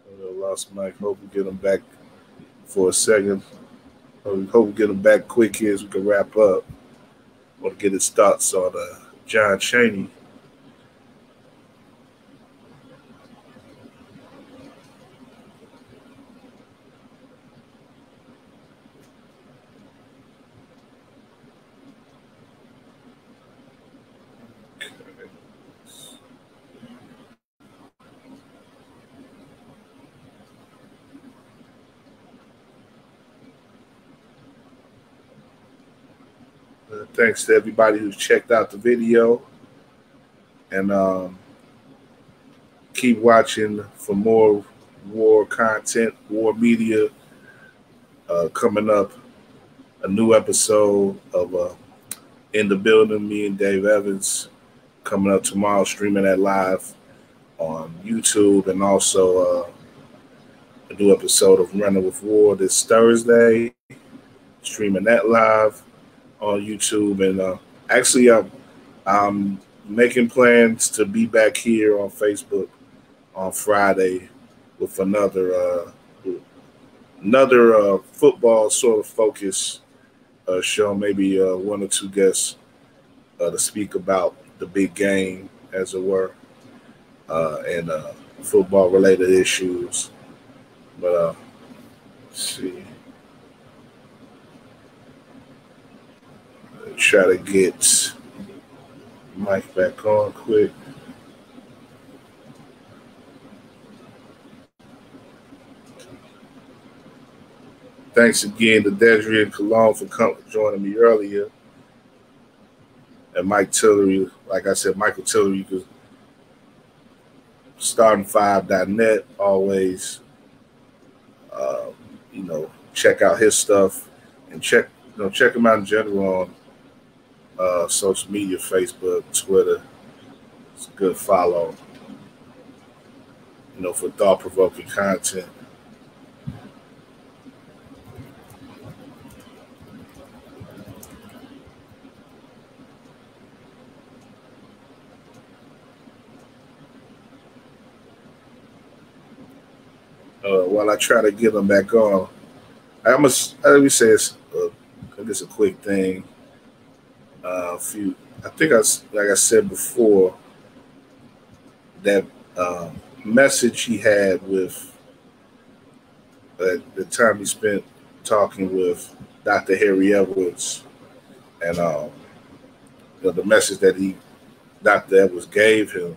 I lost Mike. Hope we get him back for a second. Hope we get him back quick here so we can wrap up. I want to get his thoughts on John Chaney. Thanks to everybody who's checked out the video, and keep watching for more war content, war media. Coming up, a new episode of In the Building, me and Dave Evans, coming up tomorrow, streaming that live on YouTube, and also a new episode of Running with War this Thursday, streaming that live on YouTube. And actually, I'm making plans to be back here on Facebook on Friday with another football sort of focus show, maybe 1 or 2 guests to speak about the big game, as it were, and football related issues. But let's see. Try to get Mike back on quick. Thanks again to Dedrian Colon for joining me earlier. And Mike Tillery, like I said, Michael Tillery, starting5.net, always, check out his stuff and check him out in general on social media, Facebook, Twitter. It's a good follow, for thought-provoking content. While I try to get them back on, let me say it's, I guess, a quick thing. I think like I said before, that message he had with the time he spent talking with Dr. Harry Edwards, and the message that Dr. Edwards gave him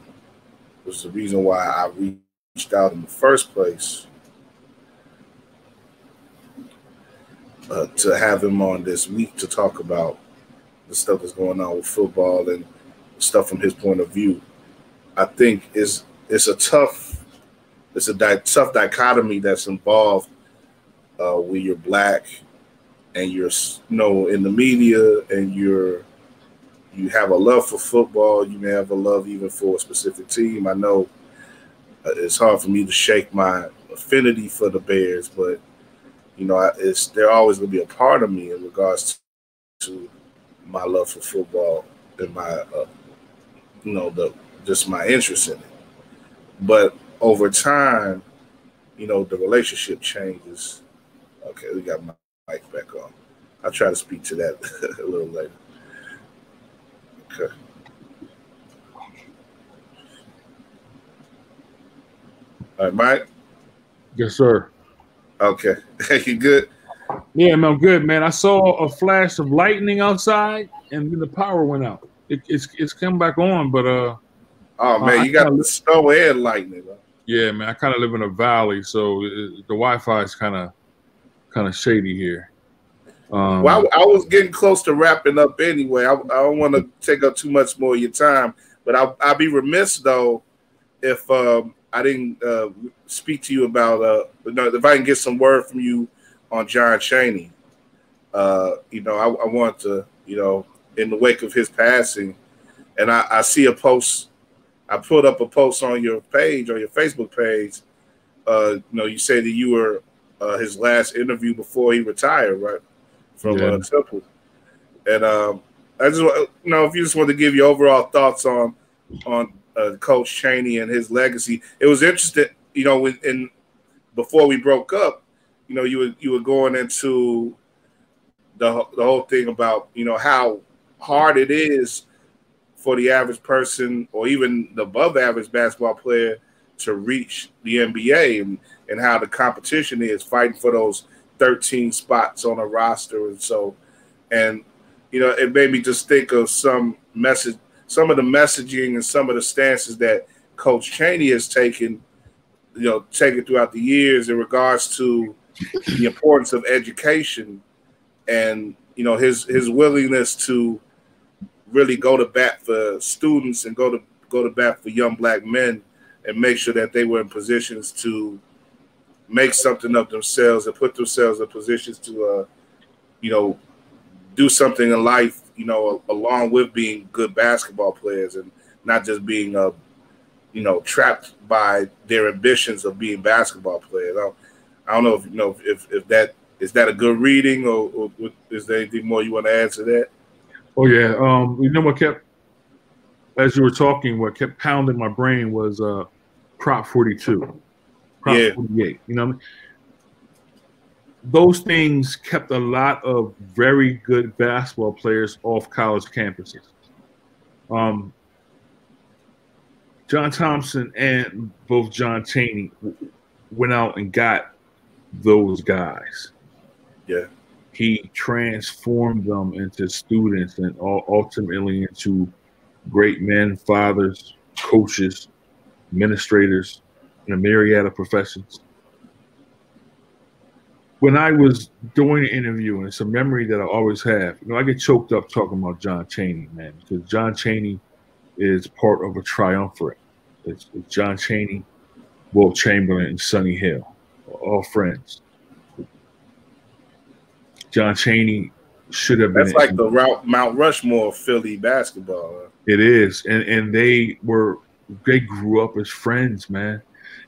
was the reason why I reached out in the first place. To have him on this week to talk about the stuff that's going on with football and stuff from his point of view. I think it's a tough dichotomy that's involved when you're black and you're in the media and you have a love for football. You may have a love even for a specific team. I know it's hard for me to shake my affinity for the Bears, but they're always going to be a part of me in regards to my love for football and my, just my interest in it. But over time, the relationship changes. Okay, we got my mic back on. I'll try to speak to that a little later. Okay. All right, Mike? Yes, sir. Okay. You good? Yeah, man, I'm good, man. I saw a flash of lightning outside, and then the power went out. It's come back on, but oh man, you got the snow and lightning. Huh? Yeah, man. I kind of live in a valley, so the Wi-Fi is kind of shady here. Well, I was getting close to wrapping up anyway. I don't want to take up too much more of your time, but I'll be remiss though if I didn't speak to you about if I can get some word from you on John Chaney. I want to, in the wake of his passing, and I see a post. I put up a post on your page, on your Facebook page. You say that you were his last interview before he retired, right, from Temple. And I just, if you just want to give your overall thoughts on Coach Chaney and his legacy. It was interesting, before we broke up, you were going into the whole thing about, how hard it is for the average person or even the above average basketball player to reach the NBA and how the competition is fighting for those 13 spots on a roster. And it made me just think of some of the messaging and some of the stances that Coach Chaney has taken throughout the years in regards to the importance of education and, his willingness to really go to bat for students and go to bat for young black men and make sure that they were in positions to make something of themselves and put themselves in positions to, do something in life, along with being good basketball players and not just being, trapped by their ambitions of being basketball players. I don't know if that is that a good reading or is there anything more you want to add to that? Oh yeah, what kept, as you were talking, what kept pounding my brain was Prop 42, Prop 48. Those things kept a lot of very good basketball players off college campuses. John Thompson and both John Chaney went out and got those guys. Yeah. He transformed them into students and ultimately into great men, fathers, coaches, administrators, and a myriad of professions. When I was doing an interview, and it's a memory that I always have, I get choked up talking about John Chaney, man, because John Chaney is part of a triumvirate. It's John Chaney, Wilt Chamberlain, and Sonny Hill, all friends. John Chaney should have been. That's like the Mount Rushmore of Philly basketball. It is, and they grew up as friends, man.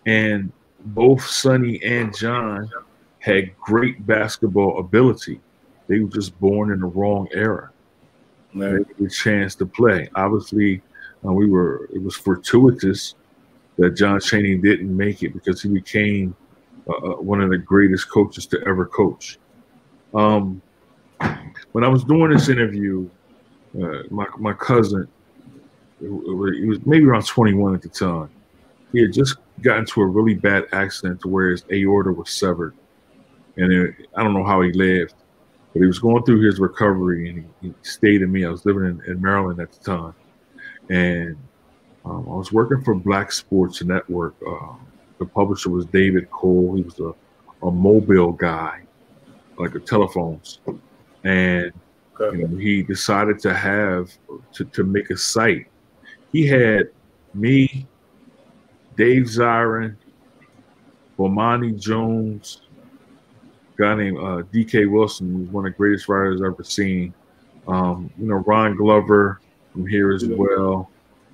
And both Sonny and John had great basketball ability. They were just born in the wrong era. They had a chance to play. Obviously, it was fortuitous that John Chaney didn't make it because he became one of the greatest coaches to ever coach. When I was doing this interview, my cousin, he was maybe around 21 at the time. He had just gotten into a really bad accident to where his aorta was severed. And I don't know how he lived, but he was going through his recovery, and he stayed in me. I was living in Maryland at the time. And I was working for Black Sports Network. The publisher was David Cole. He was a mobile guy, like the telephones. And he decided to make a site. He had me, Dave Zirin, Bomani Jones, a guy named D.K. Wilson, who's one of the greatest writers I've ever seen. Ron Glover from here as well.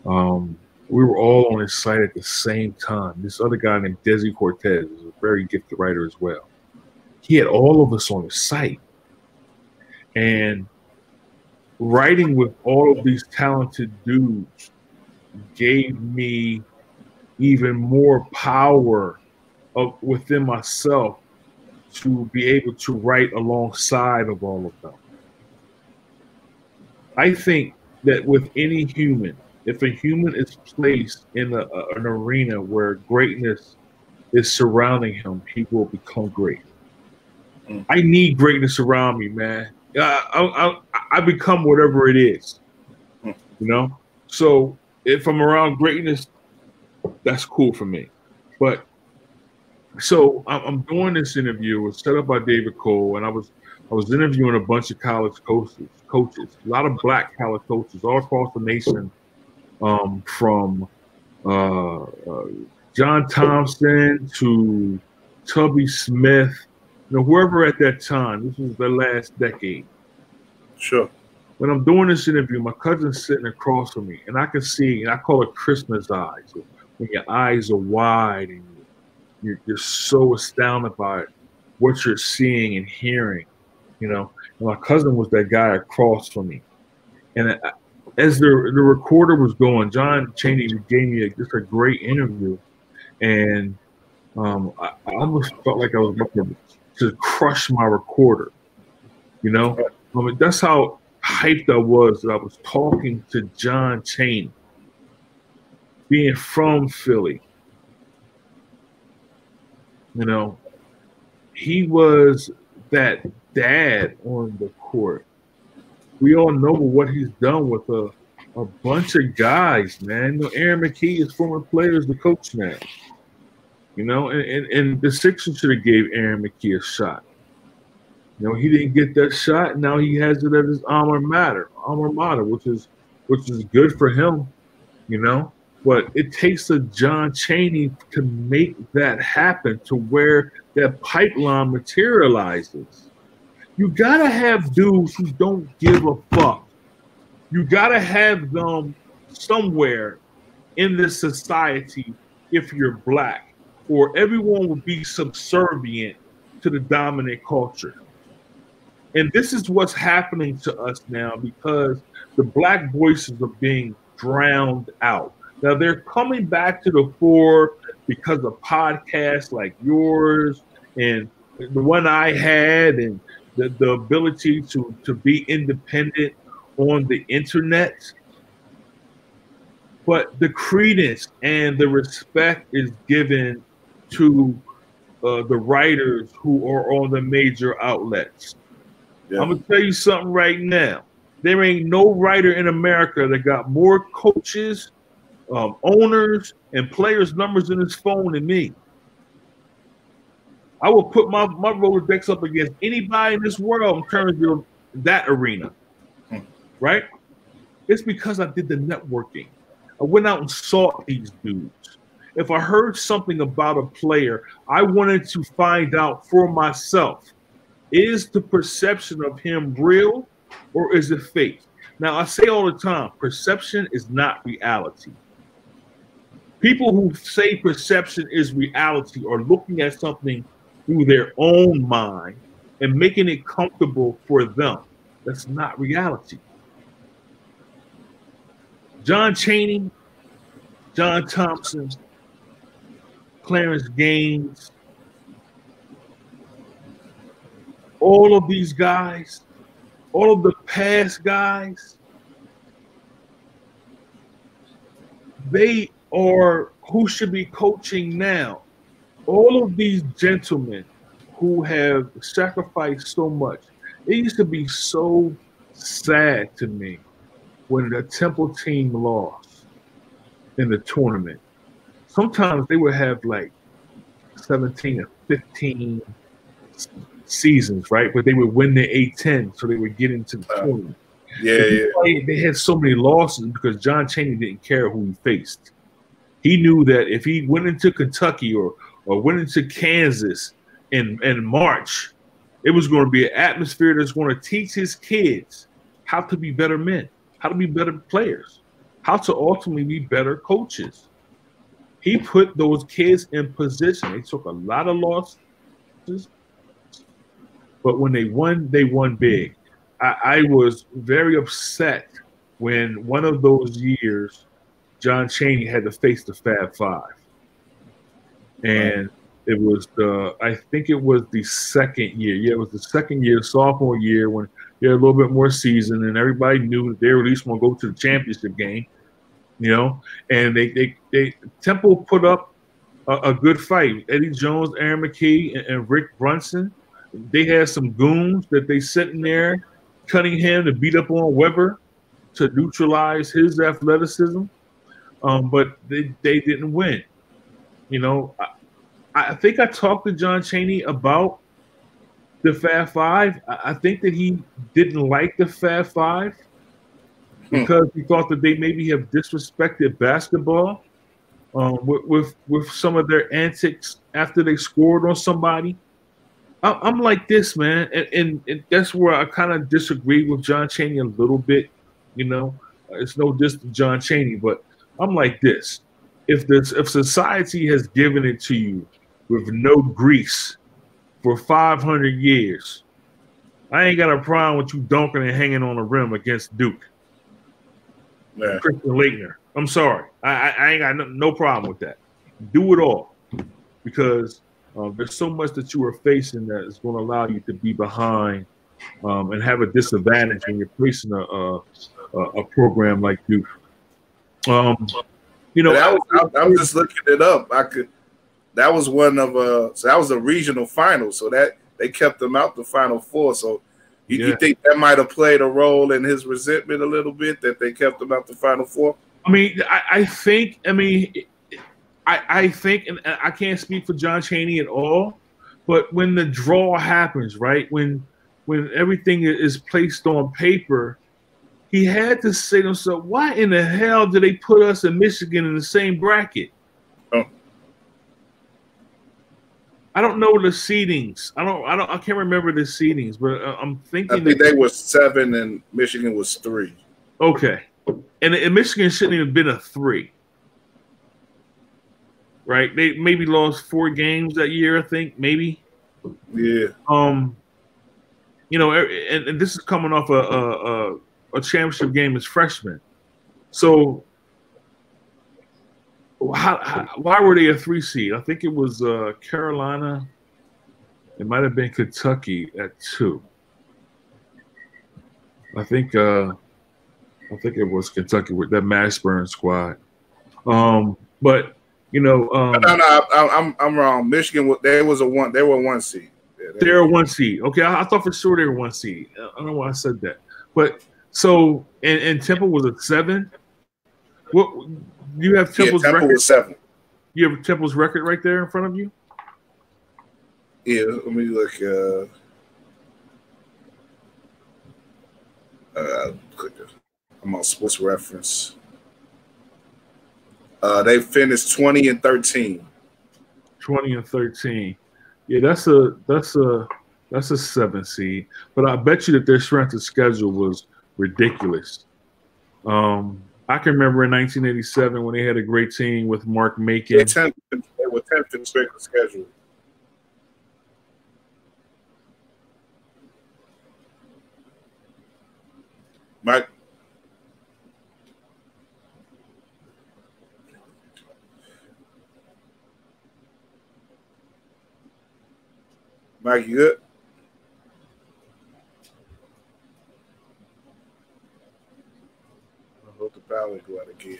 We were all on his site at the same time. This other guy named Desi Cortez is a very gifted writer as well. He had all of us on his site. And writing with all of these talented dudes gave me even more power within myself to be able to write alongside of all of them. I think that with any human, if a human is placed in an arena where greatness is surrounding him, he will become great. I need greatness around me, man. I become whatever it is, So if I'm around greatness, that's cool for me. But so I'm doing this interview. It was set up by David Cole, and I was interviewing a bunch of college coaches, a lot of black college coaches all across the nation, from John Thompson to Tubby Smith, whoever at that time. This was the last decade. Sure. When I'm doing this interview, my cousin's sitting across from me, and I can see, and I call it Christmas eyes, when your eyes are wide and you're so astounded by what you're seeing and hearing, And my cousin was that guy across from me. And as the recorder was going, John Chaney gave me just a great interview. And I almost felt like I was about to crush my recorder, that's how hyped I was that I was talking to John Chaney, being from Philly. He was that dad on the court. We all know what he's done with a bunch of guys, man. Aaron McKee is former players, the coach now. And the Sixers should have gave Aaron McKee a shot. He didn't get that shot. Now he has it at his alma mater, which is good for him, But it takes a John Chaney to make that happen, to where that pipeline materializes. You gotta have dudes who don't give a fuck. You gotta have them somewhere in this society if you're black, or everyone will be subservient to the dominant culture. And this is what's happening to us now, because the black voices are being drowned out. Now they're coming back to the fore because of podcasts like yours and the one I had, and the ability to be independent on the internet. but the credence and the respect is given to the writers who are on the major outlets. Yeah. I'm gonna tell you something right now. There ain't no writer in America that got more coaches, owners, and players' numbers in his phone than me. I will put my Rolodex up against anybody in this world in terms of that arena, right? It's because I did the networking. I went out and sought these dudes. If I heard something about a player, I wanted to find out for myself, is the perception of him real or is it fake? Now, I say all the time, perception is not reality. People who say perception is reality are looking at something through their own mind and making it comfortable for them. That's not reality. John Chaney, John Thompson, Clarence Gaines, all of these guys, all of the past guys, they are who should be coaching now. All of these gentlemen who have sacrificed so much. It used to be so sad to me when the Temple team lost in the tournament. Sometimes they would have like 17 or 15 seasons, right? But they would win their A-10, so they would get into the tournament. They had so many losses because John Chaney didn't care who he faced. He knew that if he went into Kentucky or went into Kansas in March, it was going to be an atmosphere that's going to teach his kids how to be better men, how to be better players, how to ultimately be better coaches. He put those kids in position. They took a lot of losses, but when they won big. I was very upset when one of those years John Chaney had to face the Fab Five. And it was I think it was the second year. Yeah, it was the second year, sophomore year, when they had a little bit more season and everybody knew that they were at least going to go to the championship game, you know. And they Temple put up a good fight. Eddie Jones, Aaron McKee, and Rick Brunson. They had some goons that they sitting there Cunningham to beat up on Weber to neutralize his athleticism. But they didn't win. You know, I think I talked to John Chaney about the Fab Five. I think that he didn't like the Fab Five because he thought that they maybe have disrespected basketball with some of their antics after they scored on somebody. I'm like this, man, and that's where I kind of disagree with John Chaney a little bit. You know, it's no diss to John Chaney, but I'm like this. If society has given it to you with no grease for 500 years, I ain't got a problem with you dunking and hanging on the rim against Duke. Yeah. Christian Laettner. I'm sorry. I ain't got no problem with that. Do it all because there's so much that you are facing that is going to allow you to be behind and have a disadvantage when you're facing a program like Duke. You know, I'm just looking it up. That was one of so that was a regional final, so that they kept them out the Final Four. So you think that might have played a role in his resentment a little bit that they kept him out the Final Four? I mean, I think, and I can't speak for John Chaney at all, but when the draw happens, right, when everything is placed on paper, he had to say to himself, why in the hell did they put us in Michigan in the same bracket? Oh. I don't know the seedings. I can't remember the seedings, but I'm thinking. I think they were 7 and Michigan was 3. Okay. And Michigan shouldn't even have been a 3. Right? They maybe lost 4 games that year, I think, maybe. Yeah. You know, and this is coming off a championship game as freshmen. So why were they a 3 seed? I think it was Carolina. It might have been Kentucky at 2. I think it was Kentucky with that Mashburn squad. But I'm wrong. Michigan, they were one seed. Yeah, they were one seed. Okay, I thought for sure they were one seed. I don't know why I said that. But so and Temple was a 7. What you have Temple's Temple record? Was 7. You have Temple's record right there in front of you. Yeah, let me look. I'm on Sports Reference. They finished 20-13. 20-13. Yeah, that's a 7 seed. But I bet you that their strength of schedule was ridiculous. I can remember in 1987 when they had a great team with Mark Macon. They were 10th in strength of schedule. Mike. Mike, you good? I hope the power go out again.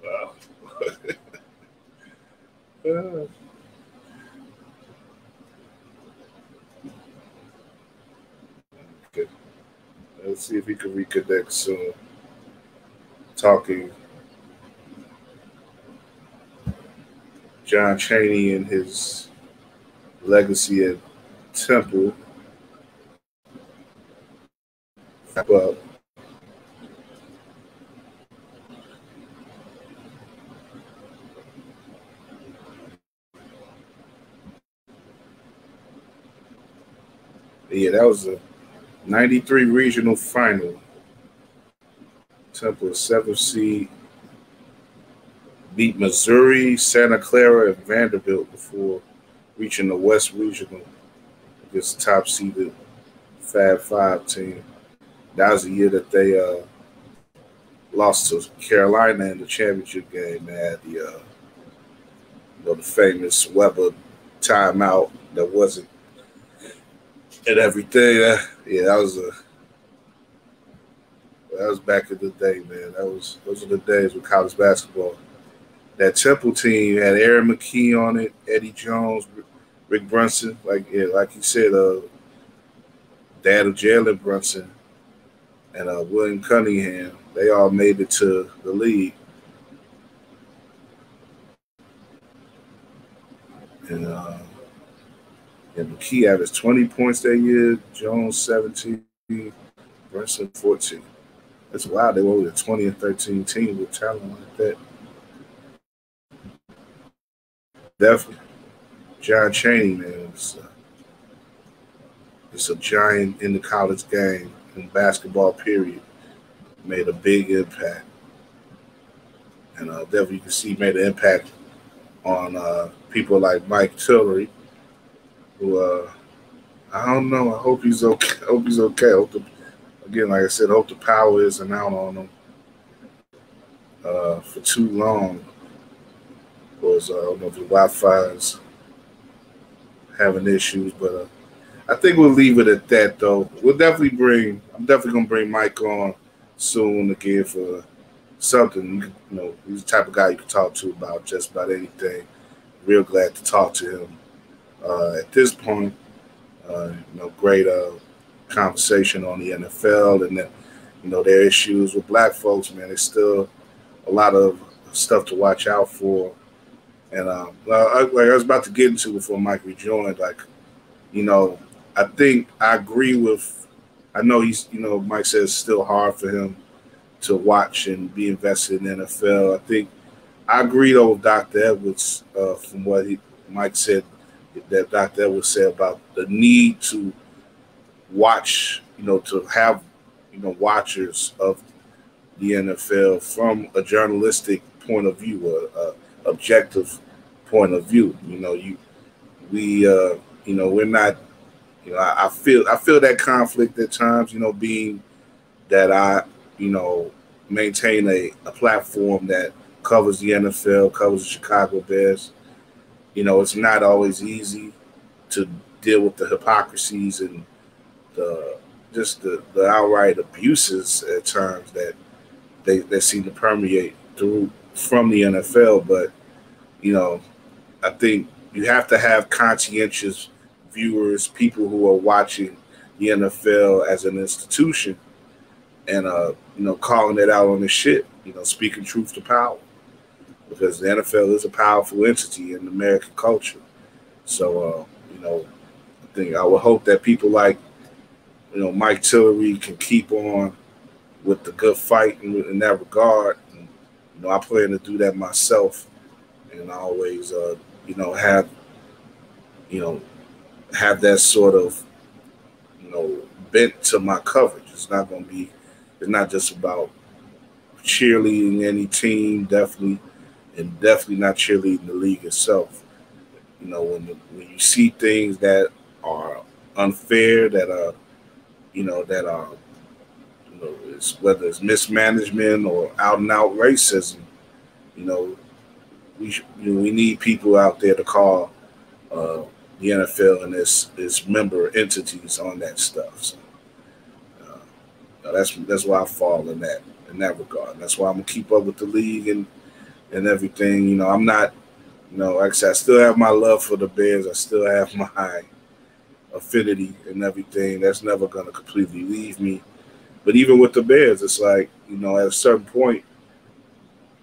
Wow. Okay. Let's see if he can reconnect soon. Talking John Chaney and his legacy at Temple. Well, yeah, that was a 93 regional final. Temple 7th seed. Beat Missouri, Santa Clara, and Vanderbilt before reaching the West Regional against the top-seeded Fab 5 team. That was the year that they lost to Carolina in the championship game. They had the famous Weber timeout that wasn't and everything. That was back in the day, man. Those are the days with college basketball. That Temple team had Aaron McKee on it, Eddie Jones, Rick Brunson, like you said, dad of Jalen Brunson, and William Cunningham. They all made it to the league. And McKee averaged 20 points that year, Jones 17, Brunson 14. That's wild. They were only a 20-13 team with talent like that. Definitely. John Chaney, man, it's a giant in the college game, in basketball, period. Made a big impact. And definitely you can see made an impact on people like Mike Tillery, who, I don't know, I hope he's okay. Again, like I said, I hope the power isn't out on him for too long. Because I don't know if the Wi-Fi is having issues, but I think we'll leave it at that, though. I'm definitely going to bring Mike on soon again for something. He's the type of guy you can talk to about just about anything. Real glad to talk to him. At this point, great conversation on the NFL and then, their issues with black folks, man. There's still a lot of stuff to watch out for. And like I was about to get into before Mike rejoined, I think I agree with. I know Mike says it's still hard for him to watch and be invested in the NFL. I think I agree though with Dr. Edwards from what Mike said, that Dr. Edwards said about the need to watch, to have, watchers of the NFL from a journalistic point of view, a objective point of view. We're not. I feel that conflict at times. Being that I, you know, maintain a platform that covers the NFL, covers the Chicago Bears. It's not always easy to deal with the hypocrisies and the the outright abuses at times that they seem to permeate through from the NFL. But you know, I think you have to have conscientious viewers, people who are watching the NFL as an institution, and calling it out on the shit. Speaking truth to power, because the NFL is a powerful entity in American culture. So, I think I would hope that people like Mike Tillery can keep on with the good fight in that regard. And, I plan to do that myself, and I always have have that sort of bent to my coverage. It's not going to be. It's not just about cheerleading any team, definitely, and definitely not cheerleading the league itself. When you see things that are unfair, that are whether it's mismanagement or out and out racism, we need people out there to call the NFL and its member entities on that stuff. So that's why I fall in that regard. That's why I'm gonna keep up with the league and everything. I'm not, like I said, I still have my love for the Bears. I still have my affinity and everything. That's never gonna completely leave me. But even with the Bears, it's like, at a certain point,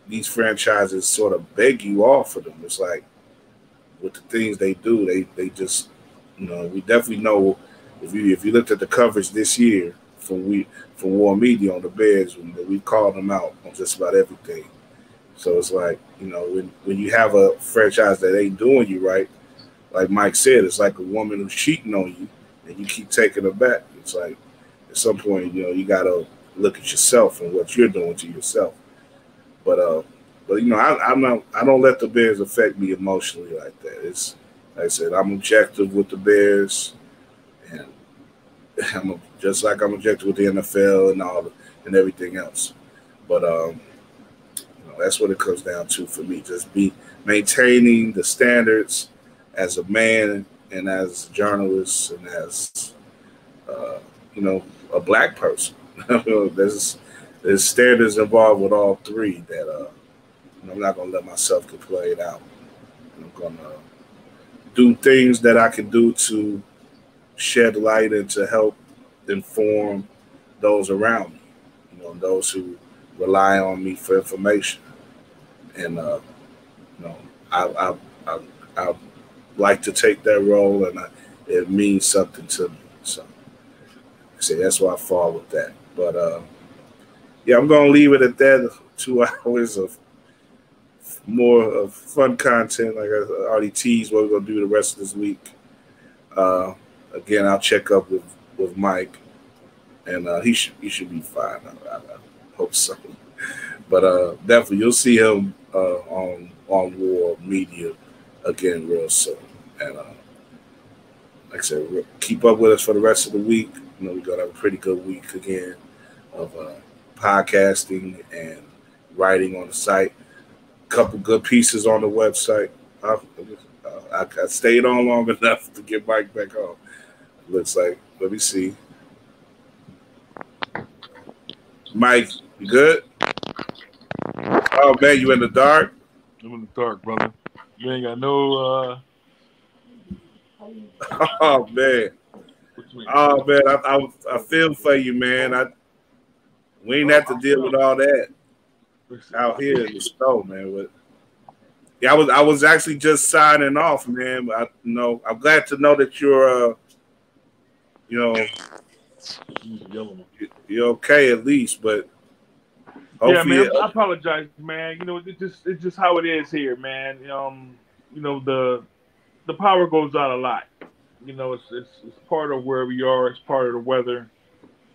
these franchises sort of beg you off of them. It's like with the things they do, they just, we definitely know if you looked at the coverage this year from War Media on the Bears, we called them out on just about everything. So it's like, when you have a franchise that ain't doing you right, like Mike said, it's like a woman who's cheating on you and you keep taking her back. It's like at some point, you gotta look at yourself and what you're doing to yourself. But I don't let the Bears affect me emotionally like that. It's like I said, I'm objective with the Bears, and just like I'm objective with the NFL and everything else. But that's what it comes down to for me. Just be maintaining the standards as a man and as a journalist and as a black person. there's standards involved with all three that I'm not gonna let myself get played out. I'm gonna do things that I can do to shed light and to help inform those around me, those who rely on me for information. And I, I like to take that role, and it means something to me. So, I say that's why I fall with that. But yeah, I'm gonna leave it at that. 2 hours of more of fun content. Like I already teased what we're gonna do the rest of this week. Again, I'll check up with Mike, and he should be fine. I hope so. But definitely, you'll see him on War Media again real soon. And like I said, keep up with us for the rest of the week. We're gonna have a pretty good week again of podcasting and writing on the site. Couple good pieces on the website. I stayed on long enough to get Mike back on. Looks like. Let me see. Mike, you good? Oh man, you in the dark? I'm in the dark, brother. You ain't got no. Oh man. Oh man, I feel for you, man. We ain't have to deal with all that out here in the snow, man. But yeah, I was actually just signing off, man. I'm glad to know that you're you're okay at least. But yeah, man, I apologize, man. It's just how it is here, man. The power goes out a lot. It's part of where we are. It's part of the weather.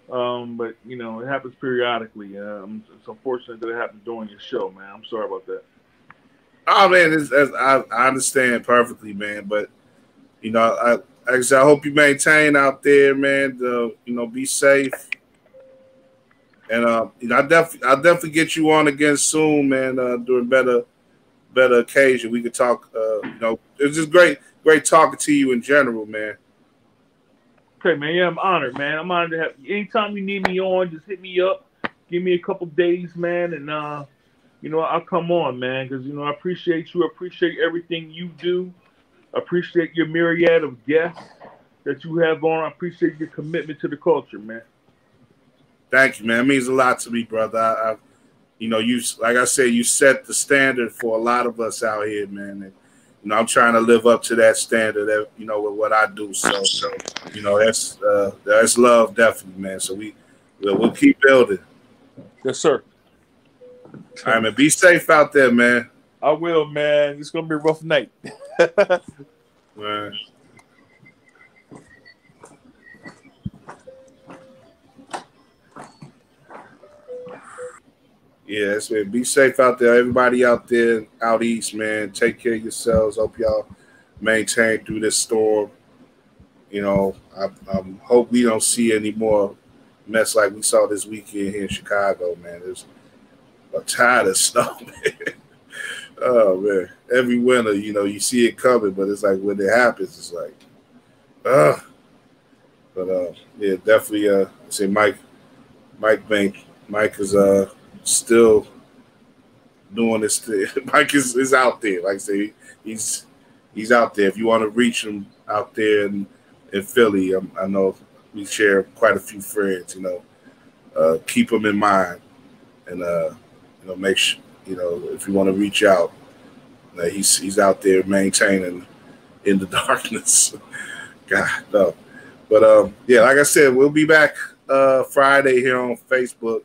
But it happens periodically. It's unfortunate that it happened during your show, man. I'm sorry about that. Oh man, I understand perfectly, man. But you know, like I said, I hope you maintain out there, man. Be safe. And I'll definitely get you on again soon, man. During better occasion, we could talk. It's just great talking to you in general, man. Okay, man. Yeah, I'm honored, man. I'm honored to have. Anytime you need me on, just hit me up. Give me a couple days, man, and I'll come on, man, because I appreciate you. I appreciate everything you do. I appreciate your myriad of guests that you have on. I appreciate your commitment to the culture, man. Thank you, man. It means a lot to me, brother. You like I said, you set the standard for a lot of us out here, man. And I'm trying to live up to that standard, with what I do. So that's love, definitely, man. So we'll keep building. Yes, sir. All right, man. Be safe out there, man. I will, man. It's gonna be a rough night. Man. Yeah, that's it. Be safe out there. Everybody out there, out east, man. Take care of yourselves. Hope y'all maintain through this storm. I hope we don't see any more mess like we saw this weekend here in Chicago, man. I'm tired of snow, man. Oh, man. Every winter, you see it coming, but it's like when it happens, it's like, But, yeah, definitely, I say Mike is, still doing this thing. Mike is out there. Like I say, he's out there. If you want to reach him out there in Philly, I know we share quite a few friends. Keep him in mind, and make sure if you want to reach out, he's out there maintaining in the darkness. God no, but yeah, like I said, we'll be back Friday here on Facebook.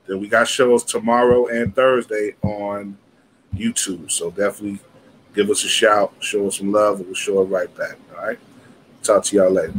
Then we got shows tomorrow and Thursday on YouTube. So definitely give us a shout, show us some love, and we'll show it right back. All right. Talk to y'all later.